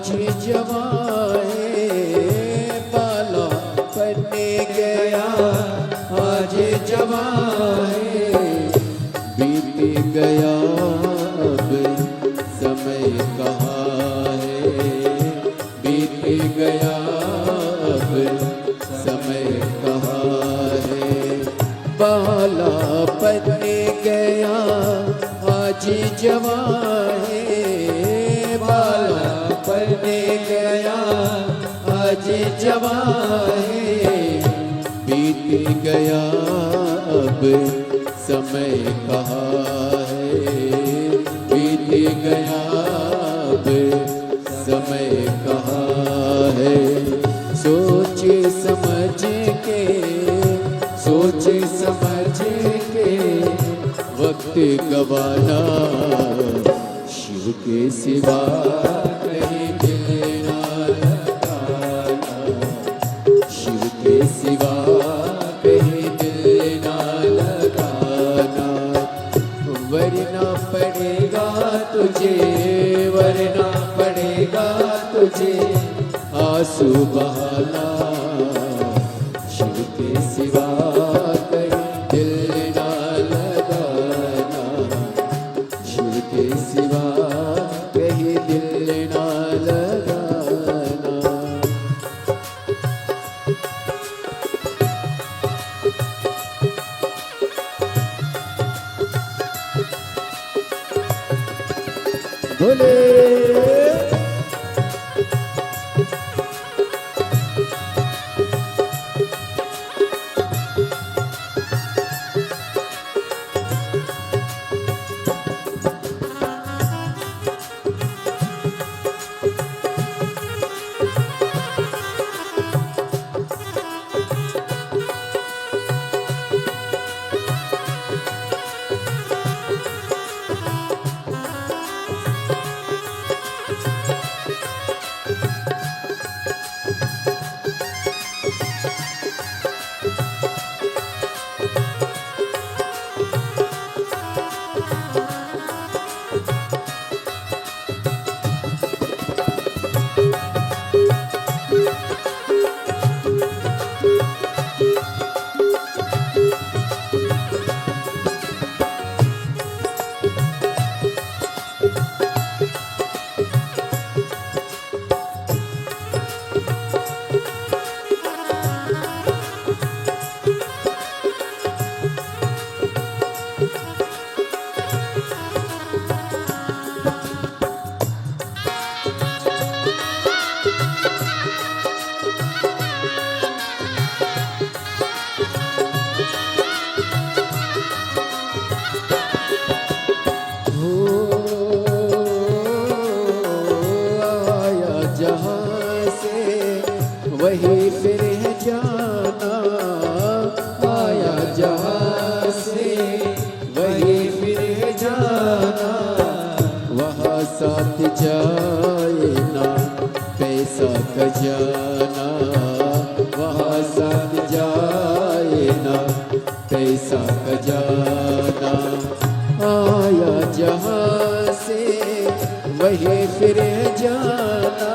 [SPEAKER 2] आज जवान है, बाला बनने गया आज जवान है। बीत गया अब समय कहाँ है, बीत गया अब समय कहाँ है। बाला बनने गया आज जवान है, बाला बनने गया आज जवान है। बीत गया अब समय कहाँ है, बीत गया अब समय कहाँ है। सोच समझ के, सोच समझ के वक्त गवाना, शिव के सिवा कहीं दिल ना लगाना, शिव के सिवा कहीं दिल ना लगाना। वरना पड़ेगा तुझे, वरना पड़ेगा तुझे आंसू बहाना, शिव के सिवा कहीं दिल ना लगाना, शिव के सिवा कहीं दिल ना लगाना। भोले वही फिर है जाना, आया जहाँ से वही फिर है जाना। वहाँ साथ जाए ना पैसा खजाना, वहाँ साथ जाए ना पैसा खजाना। आया जहाँ से वही फिर है जाना,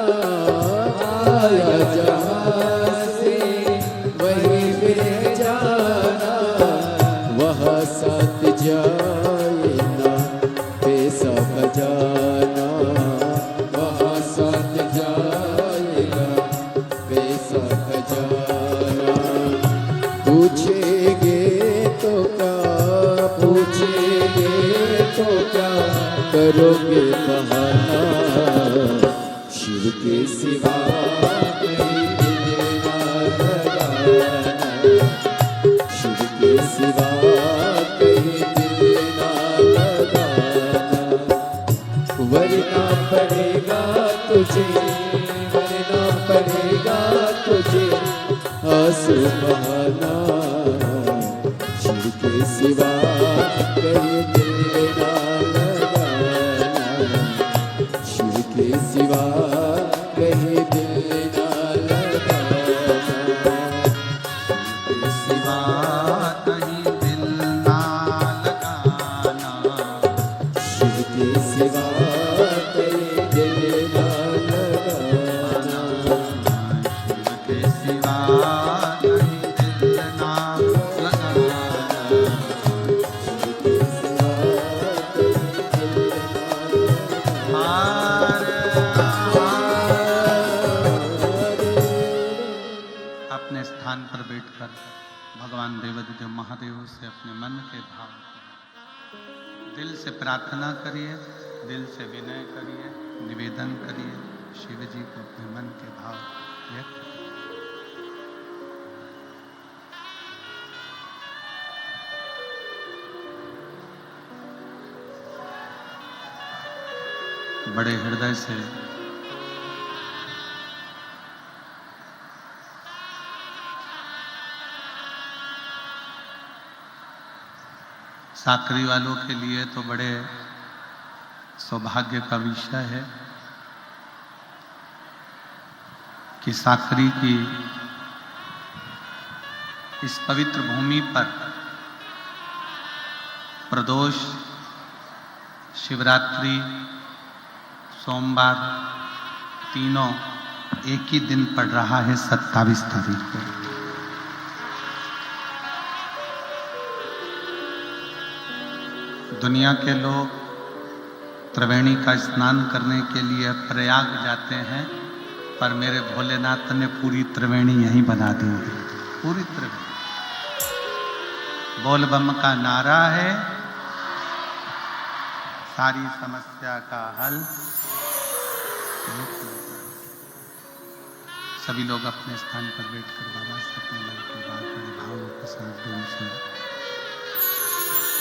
[SPEAKER 2] आया जहाँ से वही फिर जाना। वहाँ साथ जाए ना पैसा खजाना, वहाँ साथ जाएगा पैसा खजाना। पूछेंगे तो क्या, पूछेंगे तो क्या करोगे बहाना, शिव के सिवा कहीं दिल ना लगाना, शिव के सिवा कहीं दिल ना लगाना। वरना पड़ेगा तुझे, वरना पड़ेगा तुझे आंसू बहाना, शिव के सिवा कहीं दिल ना लगाना, शिव के सिवा कहीं दिल ना लगाना,
[SPEAKER 1] सिवा कहीं दिल ना लगाना,
[SPEAKER 2] शिव के सिवा कहीं दिल ना लगाना।
[SPEAKER 1] चरणों से अपने मन के भाव करें। दिल से प्रार्थना करिए, दिल से विनय करिए, निवेदन करिए, शिव जी को अपने मन के भाव व्यक्त करिए। बड़े हृदय से साकरी वालों के लिए तो बड़े सौभाग्य का विषय है कि साकरी की इस पवित्र भूमि पर प्रदोष, शिवरात्रि, सोमवार तीनों एक ही दिन पड़ रहा है, 27 तारीख को। दुनिया के लोग त्रिवेणी का स्नान करने के लिए प्रयाग जाते हैं, पर मेरे भोलेनाथ ने पूरी त्रिवेणी यहीं बना दी है। पूरी त्रिवेणी बोल बम का नारा है, सारी समस्या का हल। सभी लोग अपने स्थान पर बैठकर बाबा से अपने मन की बात बड़े भावों के साथ दिल से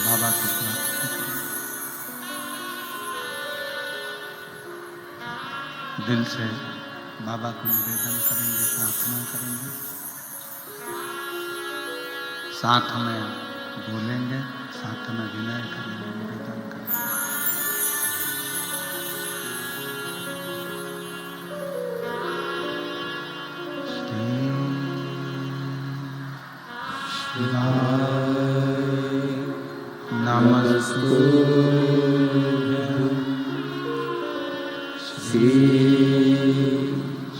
[SPEAKER 1] बाबा को प्रार्थना करें। दिल से बाबा को निवेदन करेंगे, प्रार्थना करेंगे, साथ में बोलेंगे, साथ में विनय करेंगे, निवेदन करेंगे।
[SPEAKER 2] नमस्तु श्री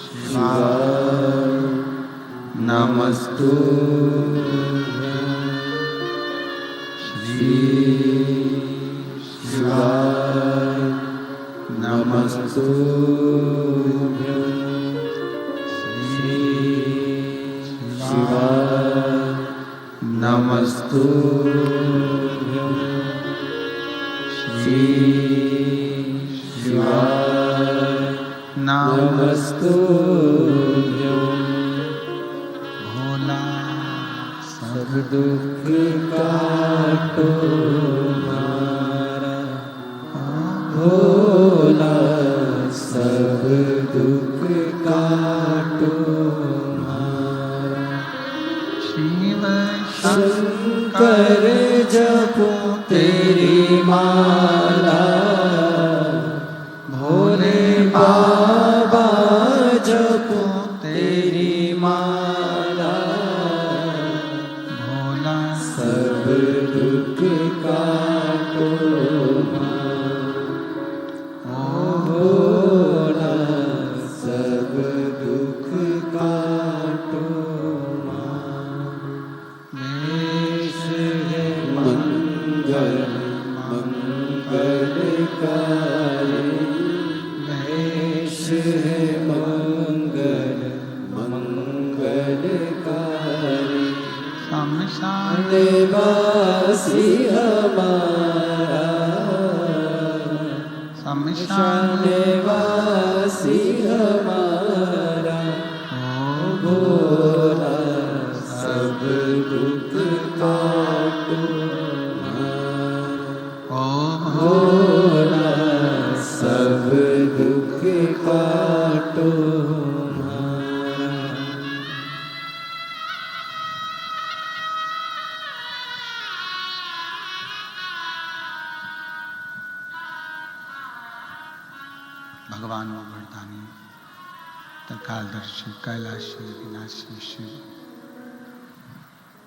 [SPEAKER 2] शिवाय नमस्तु श्री शिवाय नमस्तु श्री शिवाय नमस्तु श्री शिवाय नमस्तु भोला सब दुख काटो मारा, भोला सब दुख काटो मारा। शिव शंकर जपो तेरी माला, भोले बाबा जपो तेरी माला, भोला सब दुख काटो ओ भोला सब दुख काटो। वेश है मंगल मंगलकारी, वेश है मंगल मंगलकारी। शमशान वासी हमारा, शमशान वासी हमारा, ओ भोला सब दुख काटो मारा, ओ भोला सब दुख काटो मारा। भगवान वरदानी त्रिकालदर्शी कैलाशी विनाशी शिव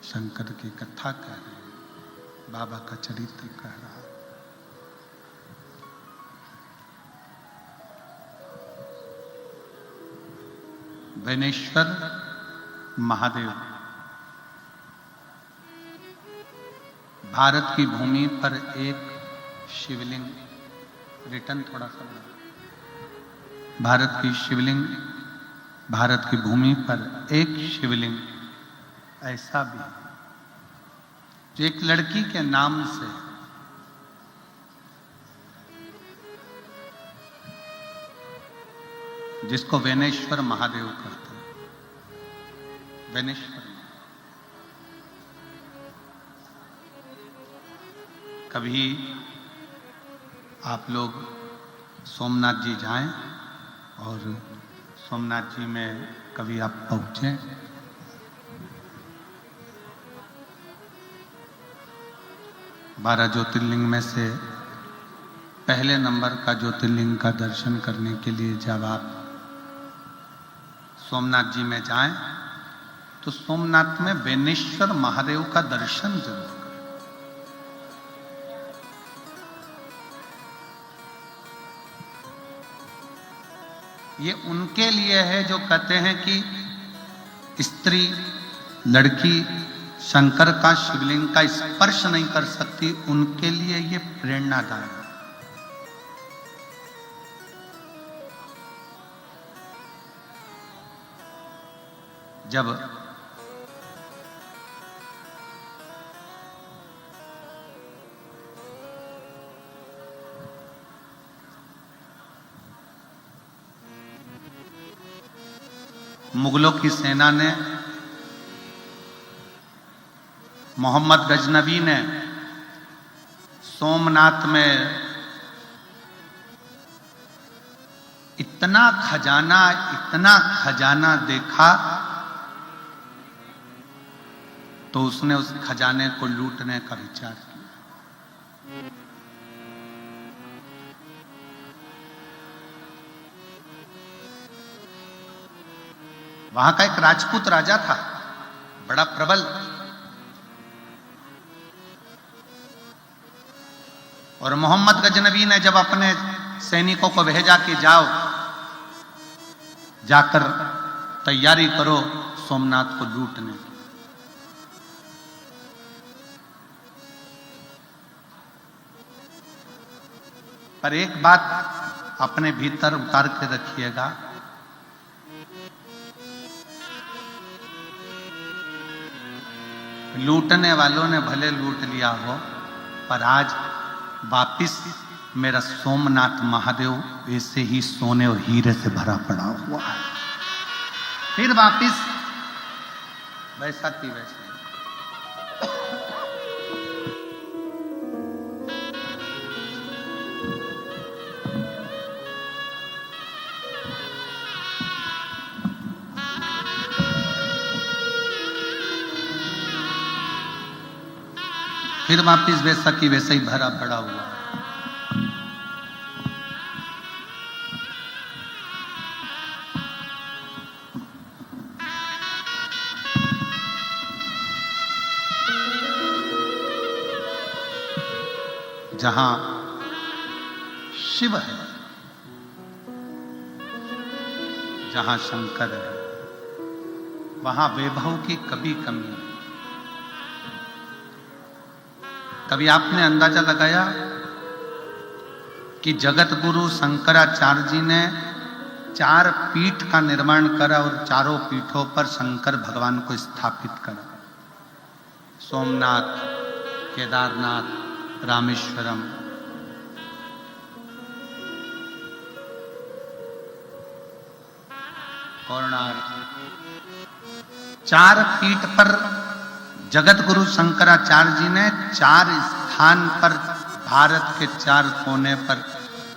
[SPEAKER 2] शंकर की कथा कह रहे हैं, बाबा का चरित्र कह रहा है। वैनेश्वर महादेव भारत की भूमि पर एक शिवलिंग, रिटर्न थोड़ा सा बड़ा, भारत की शिवलिंग, भारत की भूमि पर एक शिवलिंग ऐसा भी
[SPEAKER 1] जो एक लड़की के नाम से जिसको वेनेश्वर महादेव कहते हैं, वेनेश्वर। कभी आप लोग सोमनाथ जी जाएं और सोमनाथ जी में कभी आप पहुंचे, 12 ज्योतिर्लिंग में से पहले नंबर का ज्योतिर्लिंग का दर्शन करने के लिए जब आप सोमनाथ जी में जाएं तो सोमनाथ में वेनेश्वर महादेव का दर्शन जरूर करें। ये उनके लिए है जो कहते हैं कि स्त्री लड़की शंकर का शिवलिंग का स्पर्श नहीं कर सकती, उनके लिए ये प्रेरणादायक है। जब मुगलों की सेना ने, मोहम्मद गजनवी ने सोमनाथ में इतना खजाना देखा तो उसने उस खजाने को लूटने का विचार किया। वहां का एक राजपूत राजा था, बड़ा प्रबल, और मोहम्मद गजनवी ने जब अपने सैनिकों को भेजा कि जाओ, जाकर तैयारी करो सोमनाथ को लूटने की। पर एक बात अपने भीतर उतार के रखिएगा, लूटने वालों ने भले लूट लिया हो, पर आज वापिस मेरा सोमनाथ महादेव वैसे ही सोने और हीरे से भरा पड़ा हुआ है। फिर वापिस वैसा की वैसा। फिर वापिस वैसा की वैसा ही भरा पड़ा हुआ। जहां शिव है, जहां शंकर है, वहां वैभव की कभी कमी नहीं। कभी आपने अंदाजा लगाया कि जगत गुरु शंकराचार्य जी ने 4 पीठ का निर्माण करा और चारों पीठों पर शंकर भगवान को स्थापित करा, सोमनाथ, केदारनाथ, रामेश्वरम। कोणार्क, 4 पीठ पर जगत गुरु शंकराचार्य जी ने 4 स्थान पर, भारत के 4 कोने पर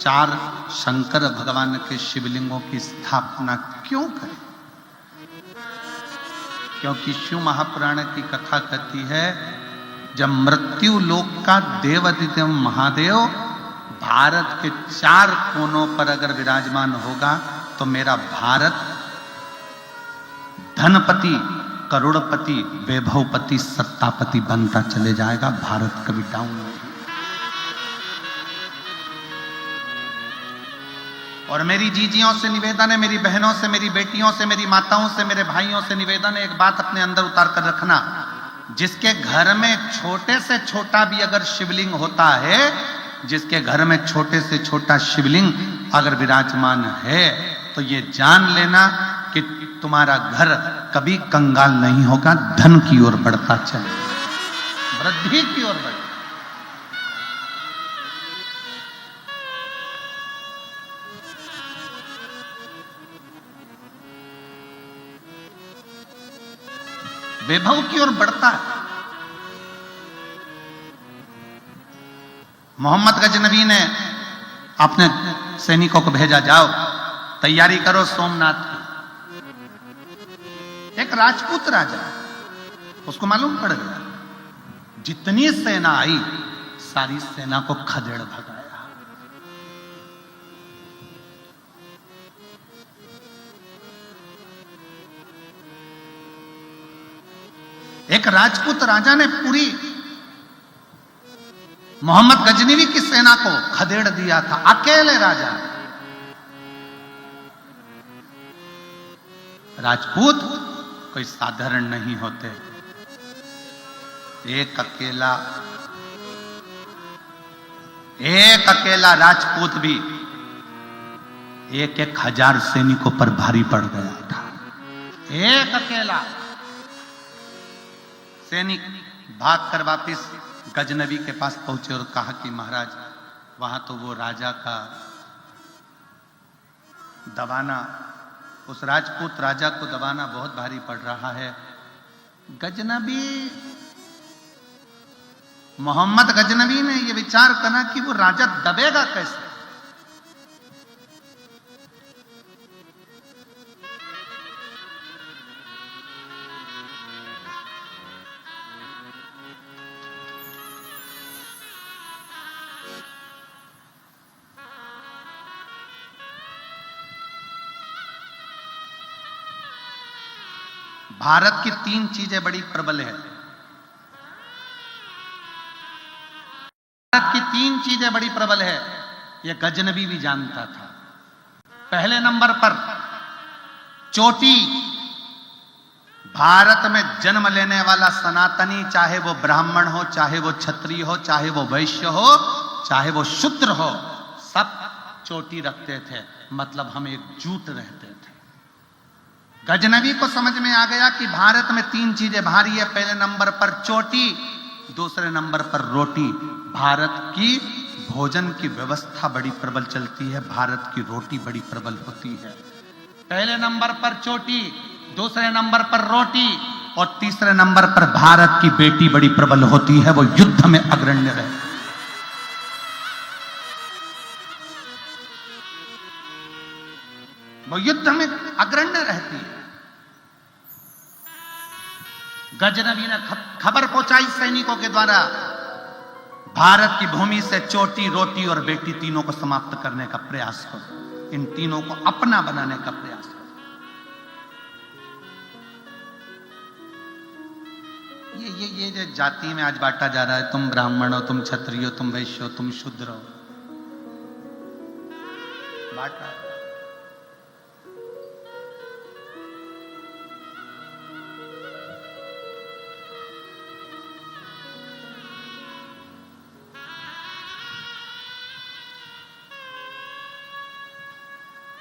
[SPEAKER 1] 4 शंकर भगवान के शिवलिंगों की स्थापना क्यों करी? क्योंकि शिव महापुराण की कथा कहती है, जब मृत्यु लोक का देवादिदेव महादेव भारत के 4 कोनों पर अगर विराजमान होगा तो मेरा भारत धनपति, करोड़पति, वैभवपति, सत्तापति बनता चले जाएगा। भारत कभी डाउन नहीं। और मेरी जीजियों से निवेदन है, मेरी बहनों से, मेरी बेटियों से, मेरी माताओं से, मेरे भाइयों से निवेदन है, एक बात अपने अंदर उतार कर रखना, जिसके घर में छोटे से छोटा भी अगर शिवलिंग होता है, जिसके घर में छोटे से छोटा शिवलिंग अगर विराजमान है, तो ये जान लेना कि तुम्हारा घर कभी कंगाल नहीं होगा, धन की ओर बढ़ता चलेगा। वृद्धि की ओर बढ़े। वैभव की ओर बढ़ता है। मोहम्मद गजनबी ने अपने सैनिकों को भेजा, जाओ तैयारी करो सोमनाथ की। एक राजपूत राजा, उसको मालूम पड़ गया जितनी सेना आई सारी सेना को खदेड़ भगाया। एक राजपूत राजा ने पूरी मोहम्मद गजनवी की सेना को खदेड़ दिया था, अकेले राजा। राजपूत कोई साधारण नहीं होते। एक अकेला राजपूत भी 1,000 सैनिकों पर भारी पड़ गया था। एक अकेला सैनिक भागकर वापिस गजनबी के पास पहुंचे और कहा कि महाराज, वहां तो वो राजा का दबाना, उस राजपूत राजा को दबाना बहुत भारी पड़ रहा है। गजनबी, मोहम्मद गजनबी ने यह विचार करा कि वो राजा दबेगा कैसे। भारत की 3 चीजें बड़ी प्रबल है। भारत की 3 चीजें बड़ी प्रबल है, यह गजनबी भी जानता था। पहले नंबर पर चोटी। भारत में जन्म लेने वाला सनातनी, चाहे वो ब्राह्मण हो, चाहे वो क्षत्रिय हो, चाहे वो वैश्य हो, चाहे वो शूद्र हो, सब चोटी रखते थे, मतलब हम एकजुट रहते थे। गजनबी को समझ में आ गया कि भारत में 3 चीजें भारी है। पहले नंबर पर चोटी, दूसरे नंबर पर रोटी। भारत की भोजन की व्यवस्था बड़ी प्रबल चलती है, भारत की रोटी बड़ी प्रबल होती है। पहले नंबर पर चोटी, दूसरे नंबर पर रोटी और तीसरे नंबर पर भारत की बेटी बड़ी प्रबल होती है, वो युद्ध में अग्रण्य रहे। वो युद्ध में अग्रण्य रहती है। गजनबी ने खबर पहुंचाई सैनिकों के द्वारा, भारत की भूमि से चोटी, रोटी और बेटी तीनों को समाप्त करने का प्रयास करो, इन तीनों को अपना बनाने का प्रयास करो। ये जो जाति में आज बांटा जा रहा है, तुम ब्राह्मण हो, तुम क्षत्रिय हो, तुम वैश्य हो, तुम शूद्र हो, बांटा।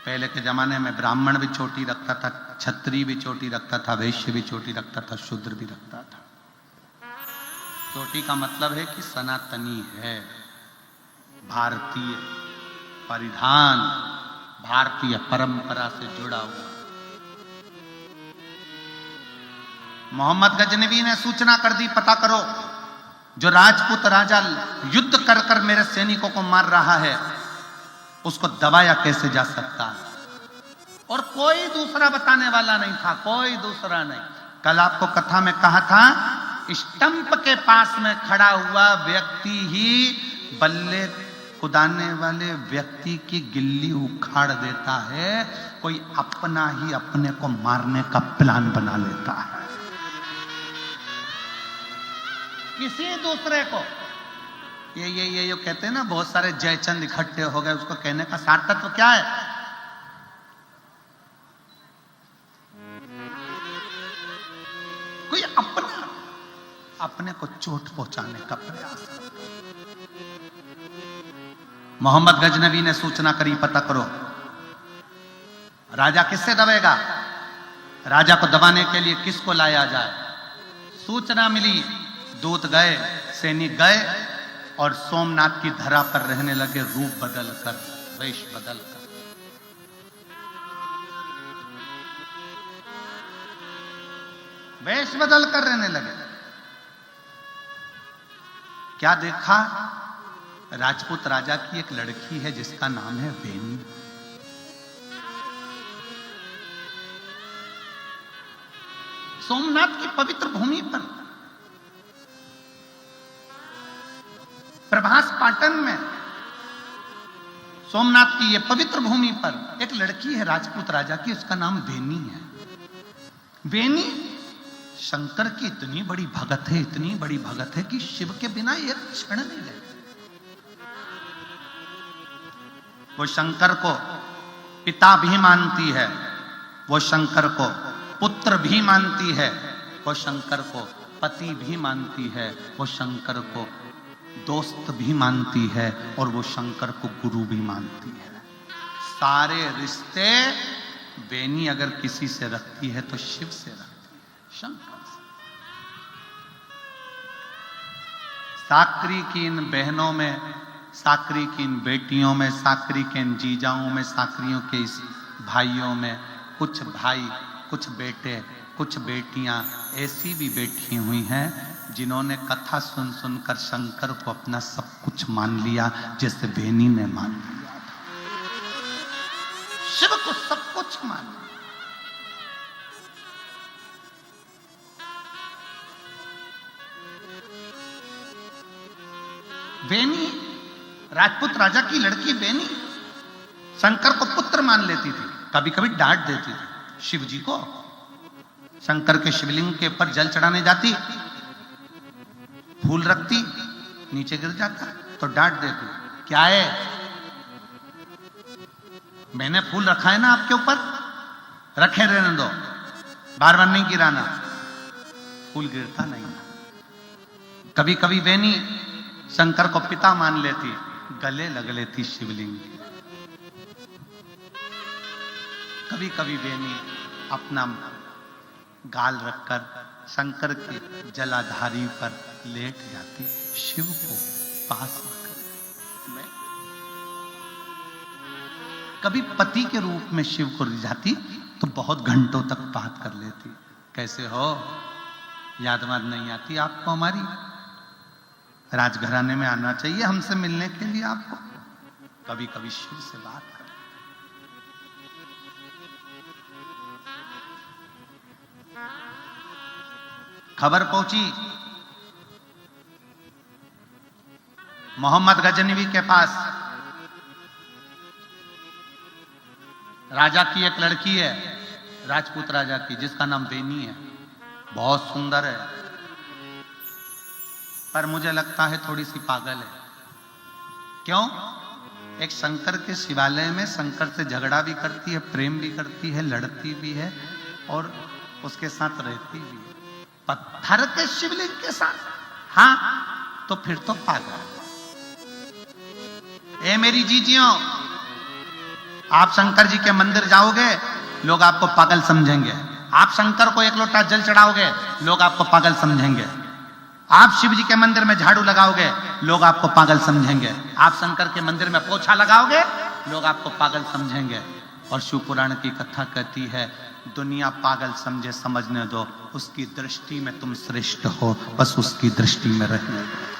[SPEAKER 1] पहले के जमाने में ब्राह्मण भी चोटी रखता था, क्षत्रिय भी चोटी रखता था, वैश्य भी चोटी रखता था, शूद्र भी रखता था। चोटी का मतलब है कि सनातनी है, भारतीय परिधान, भारतीय परंपरा से जुड़ा हुआ। मोहम्मद गजनवी ने सूचना कर दी, पता करो जो राजपूत राजा युद्ध कर कर मेरे सैनिकों को मार रहा है, उसको दबाया कैसे जा सकता है। और कोई दूसरा बताने वाला नहीं था, कोई दूसरा नहीं। कल आपको कथा में कहा था, स्टंप के पास में खड़ा हुआ व्यक्ति ही बल्ले कुदाने वाले व्यक्ति की गिल्ली उखाड़ देता है। कोई अपना ही अपने को मारने का प्लान बना लेता है, किसी दूसरे को। ये कहते हैं ना, बहुत सारे जयचंद इकट्ठे हो गए, उसको कहने का सार तत्व क्या है? कोई अपने को चोट पहुंचाने का प्रयास। मोहम्मद गजनवी ने सूचना करी, पता करो राजा किससे दबेगा, राजा को दबाने के लिए किसको लाया जाए। सूचना मिली दूत गए, सैनिक गए और सोमनाथ की धरा पर रहने लगे, रूप बदलकर, वेश बदलकर। वेश बदलकर रहने लगे। क्या देखा? राजपूत राजा की एक लड़की है जिसका नाम है बेनी। सोमनाथ की पवित्र भूमि पर, प्रभास पाटन में, सोमनाथ की यह पवित्र भूमि पर एक लड़की है राजपूत राजा की, उसका नाम बेनी है। बेनी शंकर की इतनी बड़ी भगत है, इतनी बड़ी भगत है कि शिव के बिना एक क्षण नहीं रहती। वो शंकर को पिता भी मानती है, वो शंकर को पुत्र भी मानती है, वो शंकर को पति भी मानती है, वो शंकर को दोस्त भी मानती है और वो शंकर को गुरु भी मानती है। सारे रिश्ते बेनी अगर किसी से रखती है तो शिव से रखती है, शंकर से। साकरी की इन बहनों में, साकरी की इन बेटियों में, साकरी के इन जीजाओं में, साकरियों के इस भाइयों में, कुछ भाई, कुछ बेटे, कुछ बेटियां ऐसी भी बैठी हुई हैं जिन्होंने कथा सुन सुनकर शंकर को अपना सब कुछ मान लिया, जैसे बेनी ने मान लिया था। शिव को सब कुछ मान लिया। बेनी, राजपूत राजा की लड़की बेनी शंकर को पुत्र मान लेती थी, कभी कभी डांट देती थी शिव जी को। शंकर के शिवलिंग के ऊपर जल चढ़ाने जाती, फूल रखती, नीचे गिर जाता तो डांट देती, क्या है, मैंने फूल रखा है ना आपके ऊपर, रखे रहने दो, बार बार नहीं गिराना। फूल गिरता नहीं। कभी कभी बेनी शंकर को पिता मान लेती, गले लग लेती शिवलिंग के। कभी कभी बेनी अपना गाल रखकर शंकर के जलाधारी पर लेट जाती, शिव को पास आकर। कभी पति के रूप में शिव को रिझाती तो बहुत घंटों तक बात कर लेती, कैसे हो, याद वाद नहीं आती आपको हमारी, राजघराने में आना चाहिए हमसे मिलने के लिए आपको। कभी कभी शिव से बात कर। खबर पहुंची मोहम्मद गजनवी के पास, राजा की एक लड़की है, राजपूत राजा की, जिसका नाम बेनी है, बहुत सुंदर है, पर मुझे लगता है थोड़ी सी पागल है। क्यों? एक शंकर के शिवालय में शंकर से झगड़ा भी करती है, प्रेम भी करती है, लड़ती भी है और उसके साथ रहती भी है, पत्थर के शिवलिंग के साथ। हाँ, तो फिर तो पागल। ए मेरी जीजियों, आप शंकर जी के मंदिर जाओगे, लोग आपको पागल समझेंगे। आप शंकर को एक लोटा जल चढ़ाओगे, लोग आपको पागल समझेंगे। आप शिव जी के मंदिर में झाड़ू लगाओगे, लोग आपको पागल समझेंगे। आप शंकर के मंदिर में पोछा लगाओगे, लोग आपको पागल समझेंगे। और शिव पुराण की कथा कहती है, दुनिया पागल समझे, समझने दो, उसकी दृष्टि में तुम श्रेष्ठ हो, बस उसकी दृष्टि में रहने दो।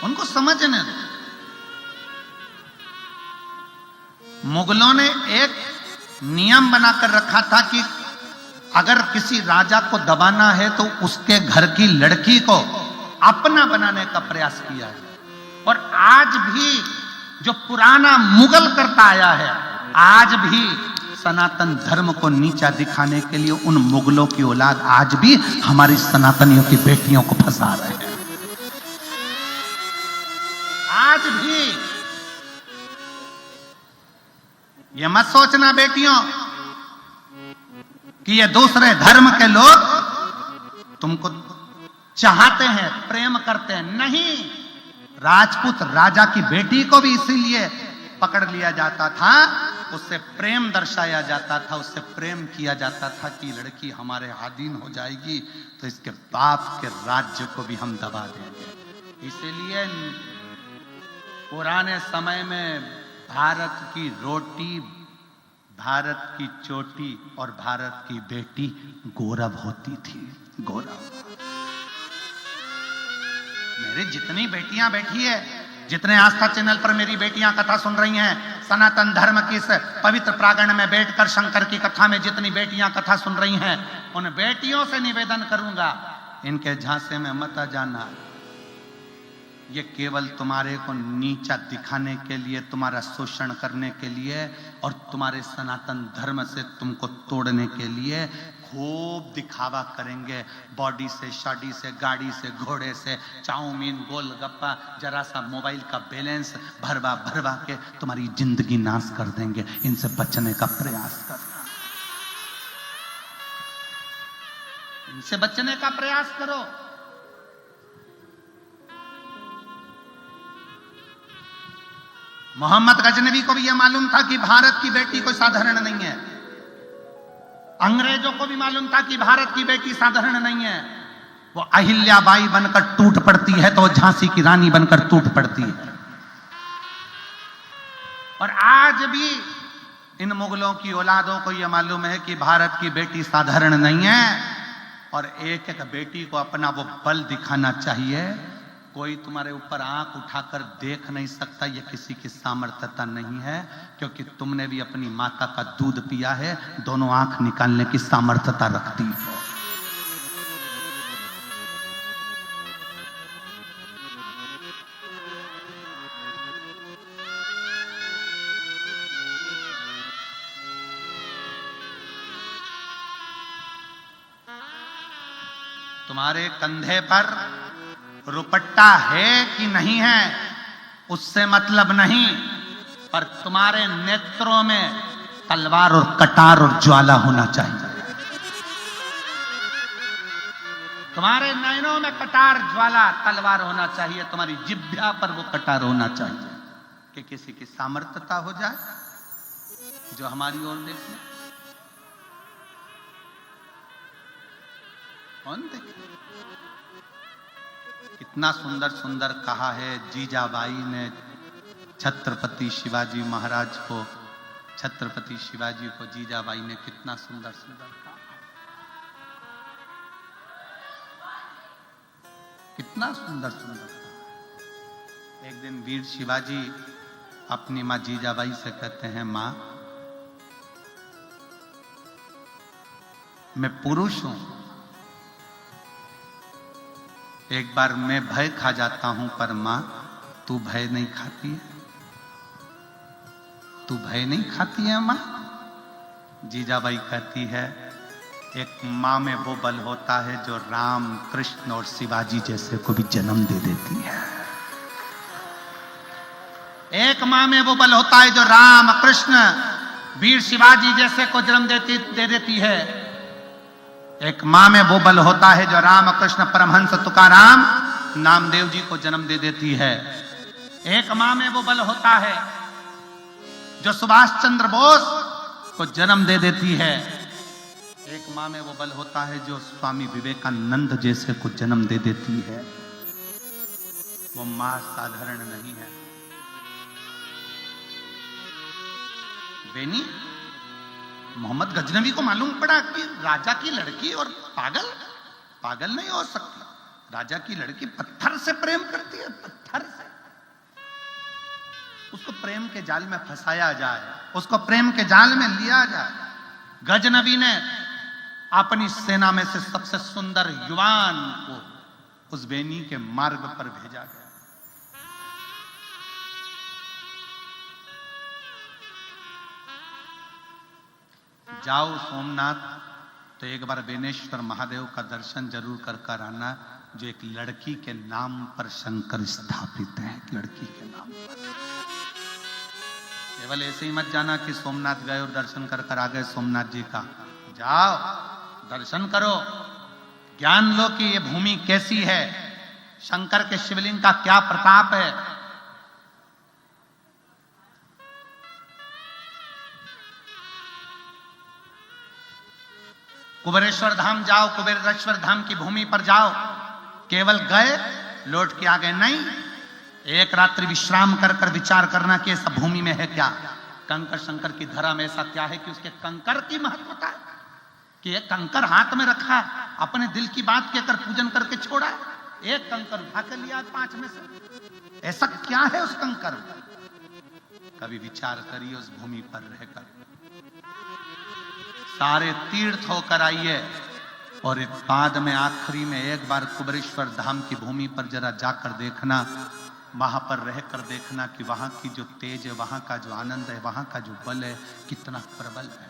[SPEAKER 1] उनको समझने दो। मुगलों ने एक नियम बनाकर रखा था कि अगर किसी राजा को दबाना है तो उसके घर की लड़की को अपना बनाने का प्रयास किया है। और आज भी जो पुराना मुगल करता आया है, आज भी सनातन धर्म को नीचा दिखाने के लिए उन मुगलों की औलाद आज भी हमारी सनातनियों की बेटियों को फंसा रहे हैं। आज भी ये मत सोचना बेटियों कि ये दूसरे धर्म के लोग तुमको चाहते हैं, प्रेम करते हैं। नहीं, राजपूत राजा की बेटी को भी इसीलिए पकड़ लिया जाता था, उससे प्रेम दर्शाया जाता था, उससे प्रेम किया जाता था कि लड़की हमारे अधीन हो जाएगी तो इसके बाप के राज्य को भी हम दबा देंगे। इसीलिए पुराने समय में भारत की रोटी, भारत की चोटी और भारत की बेटी गौरव होती थी। गौरव। मेरी जितनी बेटियां बैठी है, जितने आस्था चैनल पर मेरी बेटियां कथा सुन रही हैं, सनातन धर्म की इस पवित्र प्रांगण में बैठकर शंकर की कथा में जितनी बेटियां कथा सुन रही हैं, उन बेटियों से निवेदन करूंगा, इनके झांसे में मत आ जाना। ये केवल तुम्हारे को नीचा दिखाने के लिए, तुम्हारा शोषण करने के लिए और तुम्हारे सनातन धर्म से तुमको तोड़ने के लिए खूब दिखावा करेंगे। बॉडी से, शादी से, गाड़ी से, घोड़े से, चाउमीन, गोलगप्पा, जरा सा मोबाइल का बैलेंस भरवा भरवा के तुम्हारी जिंदगी नाश कर देंगे। इनसे बचने का प्रयास करना, इनसे बचने का प्रयास करो। मोहम्मद गजनवी को भी यह मालूम था कि भारत की बेटी कोई साधारण नहीं है। अंग्रेजों को भी मालूम था कि भारत की बेटी साधारण नहीं है। वो अहिल्याबाई बनकर टूट पड़ती है तो झांसी की रानी बनकर टूट पड़ती है। और आज भी इन मुगलों की औलादों को यह मालूम है कि भारत की बेटी साधारण नहीं है और एक एक बेटी को अपना वो बल दिखाना चाहिए। कोई तुम्हारे ऊपर आंख उठाकर देख नहीं सकता, यह किसी की सामर्थ्यता नहीं है, क्योंकि तुमने भी अपनी माता का दूध पिया है, दोनों आंख निकालने की सामर्थ्यता रखती हो। तुम्हारे कंधे पर रुपट्टा है कि नहीं है उससे मतलब नहीं, पर तुम्हारे नेत्रों में तलवार और कटार और ज्वाला होना चाहिए। तुम्हारे नयनों में कटार, ज्वाला, तलवार होना चाहिए। तुम्हारी जिह्वा पर वो कटार होना चाहिए कि किसी की सामर्थ्यता हो जाए जो हमारी ओर देखे। कौन देखे? कितना सुंदर सुंदर कहा है जीजाबाई ने छत्रपति शिवाजी महाराज को, छत्रपति शिवाजी को जीजाबाई ने कितना सुंदर सुंदर कहा, कितना सुंदर सुंदर कहा। एक दिन वीर शिवाजी अपनी मां जीजाबाई से कहते हैं, मां मैं पुरुष हूं, एक बार मैं भय खा जाता हूं, पर मां तू भय नहीं खाती है, तू भय नहीं खाती है मां? जीजाबाई कहती है, एक मां में वो बल होता है जो राम, कृष्ण और शिवाजी जैसे को भी जन्म दे देती है। एक मां में वो बल होता है जो राम, कृष्ण, वीर शिवाजी जैसे को जन्म दे देती है। एक मां में वो बल होता है जो राम, कृष्ण, परमहंस तुकाराम, नामदेव जी को जन्म दे देती है। एक मां में वो बल होता है जो सुभाष चंद्र बोस को जन्म दे देती है। एक मां में वो बल होता है जो स्वामी विवेकानंद जैसे को जन्म दे देती है। वो मां साधारण नहीं है। बेनी, मोहम्मद गजनवी को मालूम पड़ा कि राजा की लड़की और पागल नहीं हो सकती। राजा की लड़की पत्थर से प्रेम करती है, पत्थर से। उसको प्रेम के जाल में फंसाया जाए, उसको प्रेम के जाल में लिया जाए। गजनवी ने अपनी सेना में से सबसे सुंदर युवान को उस बेनी के मार्ग पर भेजा गया। जाओ सोमनाथ तो एक बार बेनेश्वर महादेव का दर्शन जरूर कर आना, जो एक लड़की के नाम पर शंकर स्थापित है। लड़की के नाम पर केवल ऐसे ही मत जाना कि सोमनाथ गए और दर्शन कर कर आ गए सोमनाथ जी का। जाओ, दर्शन करो, ज्ञान लो कि ये भूमि कैसी है, शंकर के शिवलिंग का क्या प्रताप है। कुबेरेश्वर धाम जाओ, कुबेरेश्वर धाम की भूमि पर जाओ, केवल गए लौट के आ गए नहीं, एक रात्रि विश्राम कर कर विचार करना कि इस भूमि में है क्या, कंकर शंकर की धरा में ऐसा क्या है कि उसके कंकर की महत्वता है, कि एक कंकर हाथ में रखा है, अपने दिल की बात कहकर पूजन करके छोड़ा, एक कंकर उठा कर लिया 5 में से, ऐसा क्या है उस कंकर में। कभी विचार करिए उस भूमि पर रहकर, सारे तीर्थ होकर आइए और बाद में आखिरी में एक बार कुबेरेश्वर धाम की भूमि पर जरा जाकर देखना, वहां पर रहकर देखना कि वहां की जो तेज है, वहां का जो आनंद है, वहां का जो बल है, कितना प्रबल है।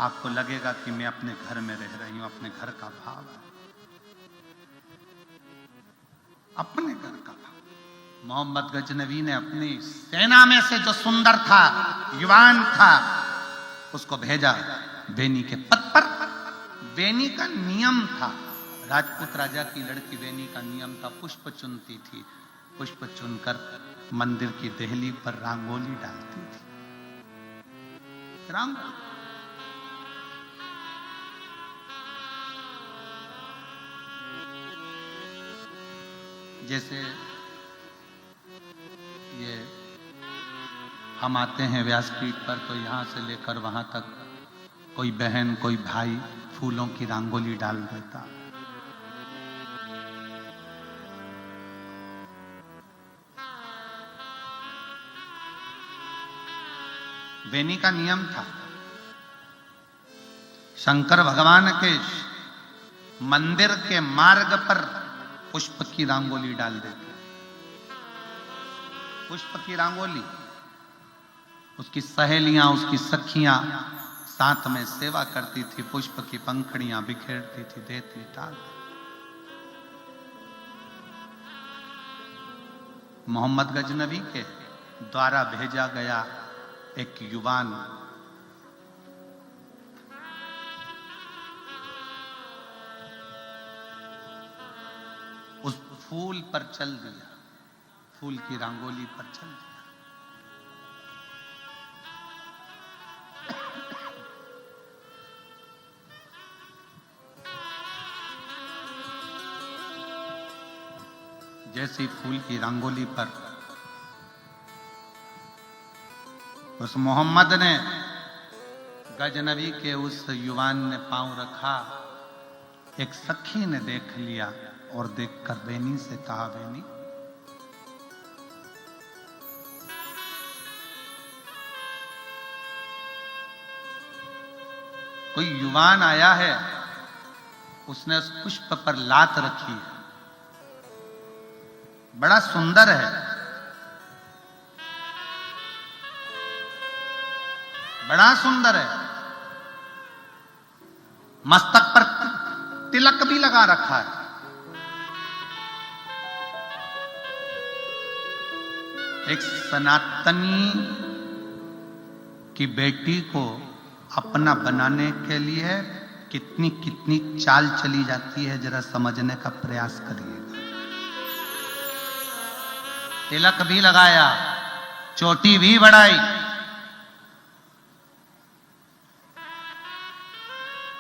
[SPEAKER 1] आपको लगेगा कि मैं अपने घर में रह रही हूं, अपने घर का भाव है, अपने घर का भाव। मोहम्मद गजनवी ने अपनी सेना में से जो सुंदर था, युवान था, उसको भेजा बेनी के पद पर। बेनी का नियम था, राजपूत राजा की लड़की बेनी का नियम था, पुष्प चुनती थी, पुष्प चुनकर मंदिर की देहली पर रंगोली डालती थी। रंगोली जैसे ये हम आते हैं व्यासपीठ पर, तो यहां से लेकर वहां तक कोई बहन कोई भाई फूलों की रंगोली डाल देता। बेनी का नियम था, शंकर भगवान के मंदिर के मार्ग पर पुष्प की रंगोली डाल देते। पुष्प की रंगोली, उसकी सहेलियां, उसकी सखियां साथ में सेवा करती थी, पुष्प की पंखड़ियां बिखेरती थी, देती डाल। मोहम्मद गजनवी के द्वारा भेजा गया एक युवान उस फूल पर चल दिया, फूल की रंगोली पर चल दिया। जैसी फूल की रंगोली पर उस मोहम्मद ने, गजनवी के उस युवान ने पांव रखा, एक सखी ने देख लिया और देखकर बेनी से कहा, बेनी कोई युवान आया है, उसने उस पुष्प पर लात रखी है, बड़ा सुंदर है, बड़ा सुंदर है, मस्तक पर तिलक भी लगा रखा है। एक सनातनी की बेटी को अपना बनाने के लिए कितनी कितनी चाल चली जाती है, जरा समझने का प्रयास करिएगा। तिलक भी लगाया, चोटी भी बढ़ाई,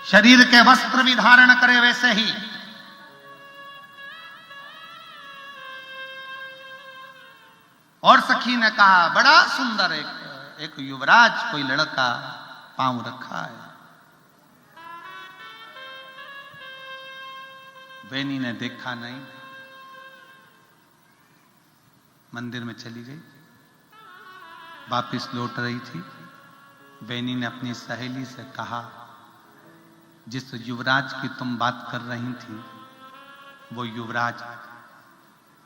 [SPEAKER 1] शरीर के वस्त्र भी धारण करे वैसे ही। और सखी ने कहा, बड़ा सुंदर एक युवराज कोई लड़का पांव रखा है। बेनी ने देखा नहीं, मंदिर में चली गई, वापिस लौट रही थी। बेनी ने अपनी सहेली से कहा, जिस युवराज की तुम बात कर रही थी, वो युवराज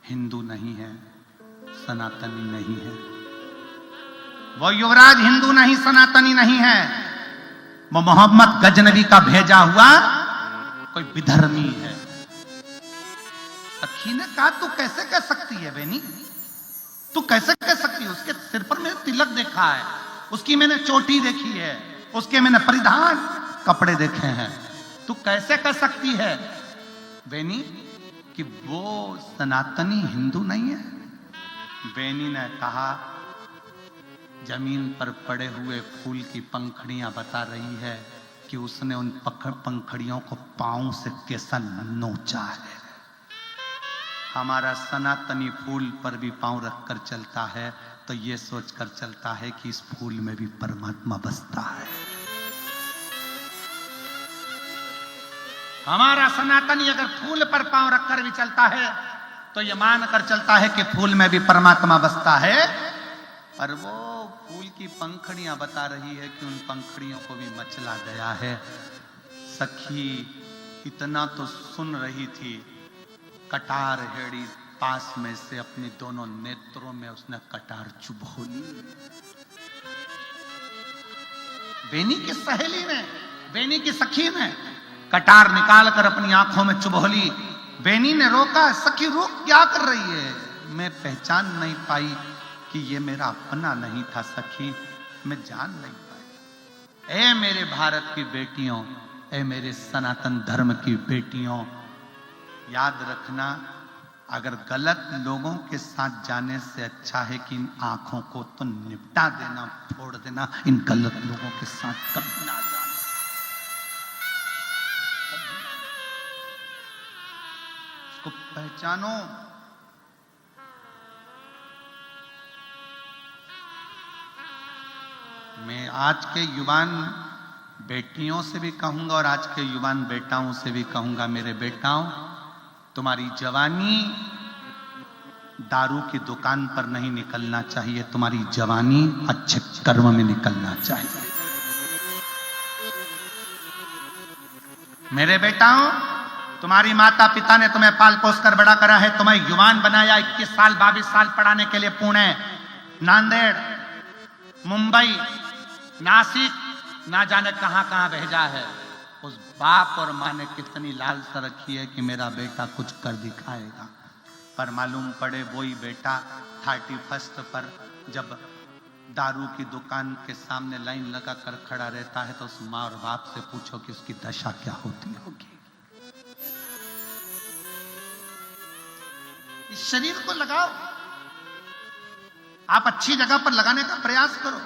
[SPEAKER 1] हिंदू नहीं है, सनातनी नहीं है। वो युवराज हिंदू नहीं, सनातनी नहीं है, वो मोहम्मद गजनवी का भेजा हुआ कोई विधर्मी है। सखी ने कहा, तू कैसे कह सकती है बेनी, तू कैसे कह सकती है? उसके सिर पर मैंने तिलक देखा है, उसकी मैंने चोटी देखी है, उसके मैंने परिधान कपड़े देखे हैं। तू कैसे कह सकती है बेनी कि वो सनातनी हिंदू नहीं है? बेनी ने कहा, जमीन पर पड़े हुए फूल की पंखड़ियां बता रही है कि उसने उन पंखड़ियों को पांव से कैसा नोचा है। हमारा सनातनी फूल पर भी पांव रखकर चलता है तो ये सोचकर चलता है कि इस फूल में भी परमात्मा बसता है। हमारा सनातनी अगर फूल पर पांव रखकर भी चलता है तो ये मानकर चलता है कि फूल में भी परमात्मा बसता है। और वो फूल की पंखड़ियां बता रही है कि उन पंखड़ियों को भी मचला गया है। सखी इतना तो सुन रही थी, कटार हेड़ी पास में से अपनी दोनों नेत्रों में उसने कटार चुभो ली। बेनी की सहेली ने, बेनी की सखी ने कटार निकालकर अपनी आंखों में चुभो ली। बेनी ने रोका, सखी रुक, क्या कर रही है? मैं पहचान नहीं पाई कि ये मेरा अपना नहीं था सखी, मैं जान नहीं पाई। ए मेरे भारत की बेटियों, ए मेरे सनातन धर्म की बेटियों, याद रखना, अगर गलत लोगों के साथ जाने से अच्छा है कि इन आंखों को तो निपटा देना, फोड़ देना। इन गलत लोगों के साथ कभी ना जाना। उसको पहचानो। मैं आज के युवान बेटियों से भी कहूंगा और आज के युवान बेटाओं से भी कहूंगा, मेरे बेटाओं, तुम्हारी जवानी दारू की दुकान पर नहीं निकलना चाहिए, तुम्हारी जवानी अच्छे कर्म में निकलना चाहिए। मेरे बेटाओं, तुम्हारी माता पिता ने तुम्हें पाल पोस कर बड़ा करा है, तुम्हें युवान बनाया। 21 साल 22 साल पढ़ाने के लिए पुणे, नांदेड़, मुंबई, नासिक, ना जाने कहां कहां भेजा है। उस बाप और मां ने कितनी लालसा रखी है कि मेरा बेटा कुछ कर दिखाएगा, पर मालूम पड़े वही बेटा 31 पर जब दारू की दुकान के सामने लाइन लगा कर खड़ा रहता है तो उस मां और बाप से पूछो कि उसकी दशा क्या होती होगी। इस शरीर को लगाओ, आप अच्छी जगह पर लगाने का प्रयास करो।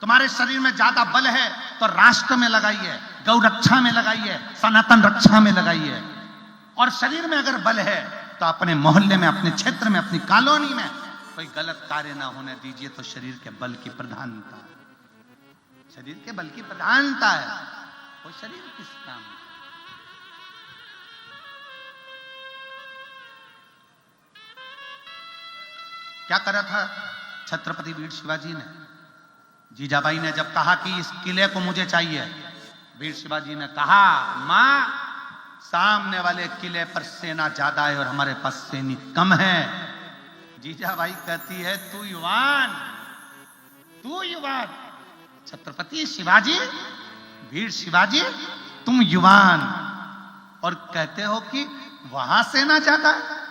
[SPEAKER 1] तुम्हारे शरीर में ज्यादा बल है तो राष्ट्र में लगाइए, गौ रक्षा में लगाइए, सनातन रक्षा में लगाइए। और शरीर में अगर बल है तो अपने मोहल्ले में, अपने क्षेत्र में, अपनी कॉलोनी में कोई गलत कार्य ना होने दीजिए। तो शरीर के बल की प्रधानता, शरीर के बल की प्रधानता है। वो शरीर किस काम? क्या करा था छत्रपति वीर शिवाजी ने? जीजाबाई ने जब कहा कि इस किले को मुझे चाहिए, वीर शिवाजी ने कहा, मां, सामने वाले किले पर सेना ज्यादा है और हमारे पास सैनिक कम है। जीजाबाई कहती है, तू युवान, तू युवान, छत्रपति शिवाजी, वीर शिवाजी, तुम युवान, और कहते हो कि वहां सेना ज्यादा है,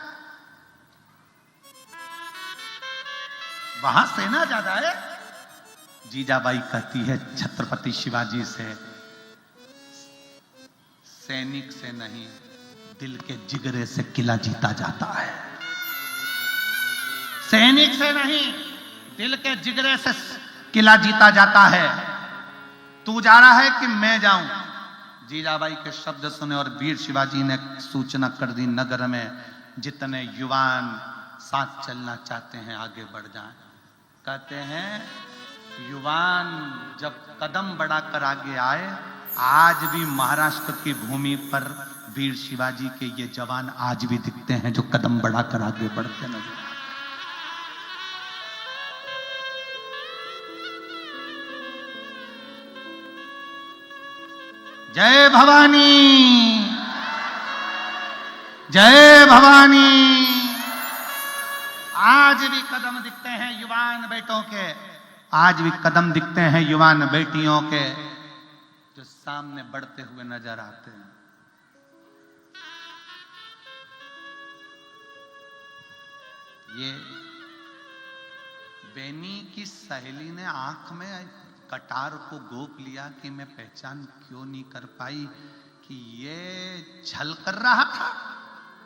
[SPEAKER 1] वहां सेना ज्यादा है। जीजाबाई कहती है छत्रपति शिवाजी से, सैनिक से नहीं, दिल के जिगरे से किला जीता जाता है। सैनिक से नहीं, दिल के जिगरे से किला जीता जाता है। तू जा रहा है कि मैं जाऊं? जीजाबाई के शब्द सुने और वीर शिवाजी ने सूचना कर दी, नगर में जितने युवान साथ चलना चाहते हैं आगे बढ़ जाएं। कहते हैं, युवान जब कदम बढ़ाकर आगे आए, आज भी महाराष्ट्र की भूमि पर वीर शिवाजी के ये जवान आज भी दिखते हैं जो कदम बढ़ाकर आगे बढ़ते नजर। जय भवानी, जय भवानी। आज भी कदम दिखते हैं युवान बेटों के, आज भी कदम दिखते हैं युवान बेटियों के जो सामने बढ़ते हुए नजर आते हैं। बेनी की सहेली ने आंख में कटार को गोप लिया कि मैं पहचान क्यों नहीं कर पाई कि ये छल कर रहा था।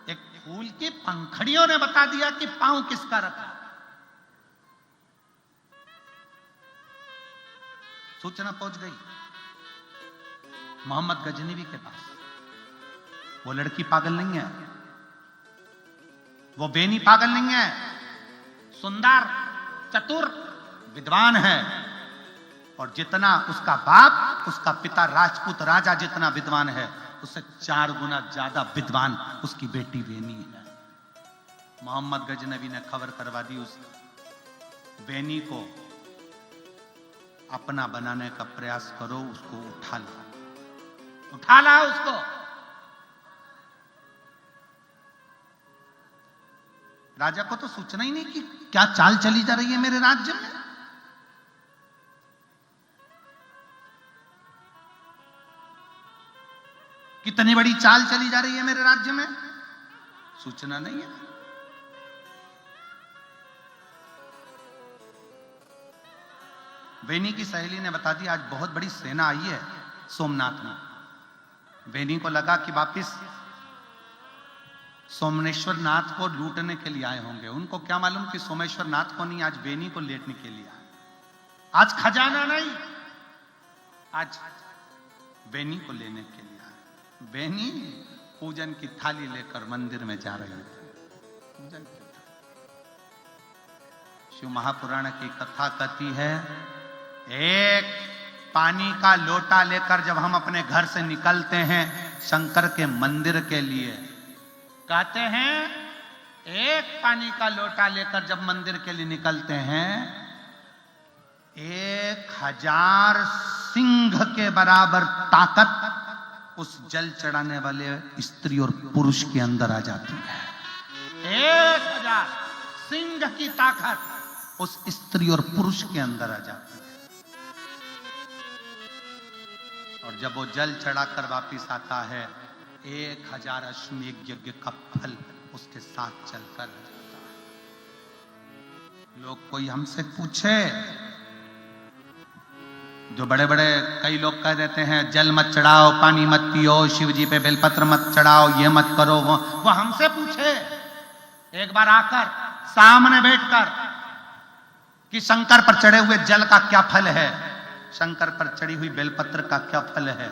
[SPEAKER 1] एक फूल की पंखड़ियों ने बता दिया कि पांव किसका रखा। सूचना पहुंच गई मोहम्मद गजनवी के पास। वो लड़की पागल नहीं है, वो बेनी पागल नहीं है, सुंदर चतुर विद्वान है। और जितना उसका बाप, उसका पिता राजपूत राजा जितना विद्वान है, उससे 4 गुना ज्यादा विद्वान उसकी बेटी बेनी है। मोहम्मद गजनवी ने खबर करवा दी उस बेनी को, अपना बनाने का प्रयास करो, उसको उठा ला उसको। राजा को तो सूचना ही नहीं कि क्या चाल चली जा रही है मेरे राज्य में। कितनी बड़ी चाल चली जा रही है मेरे राज्य में, सूचना नहीं है। बेनी की सहेली ने बता दी आज बहुत बड़ी सेना आई है सोमनाथ में। बेनी को लगा कि वापिस सोमेश्वर नाथ को लूटने के लिए आए होंगे। उनको क्या मालूम कि सोमेश्वर नाथ को नहीं, आज बेनी को लेटने के लिए आए। आज खजाना नहीं, आज बेनी को लेने के लिए आए। बेनी पूजन की थाली लेकर मंदिर में जा रही थी। पूजन की शिव महापुराण की कथा कहती है, एक पानी का लोटा लेकर जब हम अपने घर से निकलते हैं शंकर के मंदिर के लिए, कहते हैं एक पानी का लोटा लेकर जब मंदिर के लिए निकलते हैं 1000 सिंह के बराबर ताकत उस जल चढ़ाने वाले स्त्री और पुरुष के अंदर आ जाती है। 1000 सिंह की ताकत उस स्त्री और पुरुष के अंदर आ जाती है। और जब वो जल चढ़ाकर वापिस आता है 1000 अश्वमेध यज्ञ का फल उसके साथ चलकर जाता है। लोग कोई हमसे पूछे, जो बड़े बड़े कई लोग कह देते हैं जल मत चढ़ाओ, पानी मत पियो, शिव जी पे बेलपत्र मत चढ़ाओ, ये मत करो, वो हमसे पूछे एक बार आकर सामने बैठकर कि शंकर पर चढ़े हुए जल का क्या फल है, शंकर पर चढ़ी हुई बेलपत्र का क्या फल है,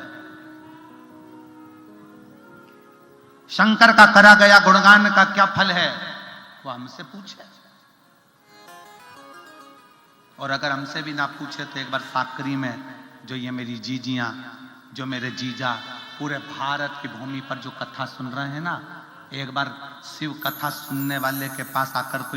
[SPEAKER 1] शंकर का करा गया गुणगान का क्या फल है, वो हमसे पूछे। और अगर हमसे भी ना पूछे तो एक बार साकरी में जो ये मेरी जीजियां, जो मेरे जीजा पूरे भारत की भूमि पर जो कथा सुन रहे हैं ना, एक बार शिव कथा सुनने वाले के पास आकर कोई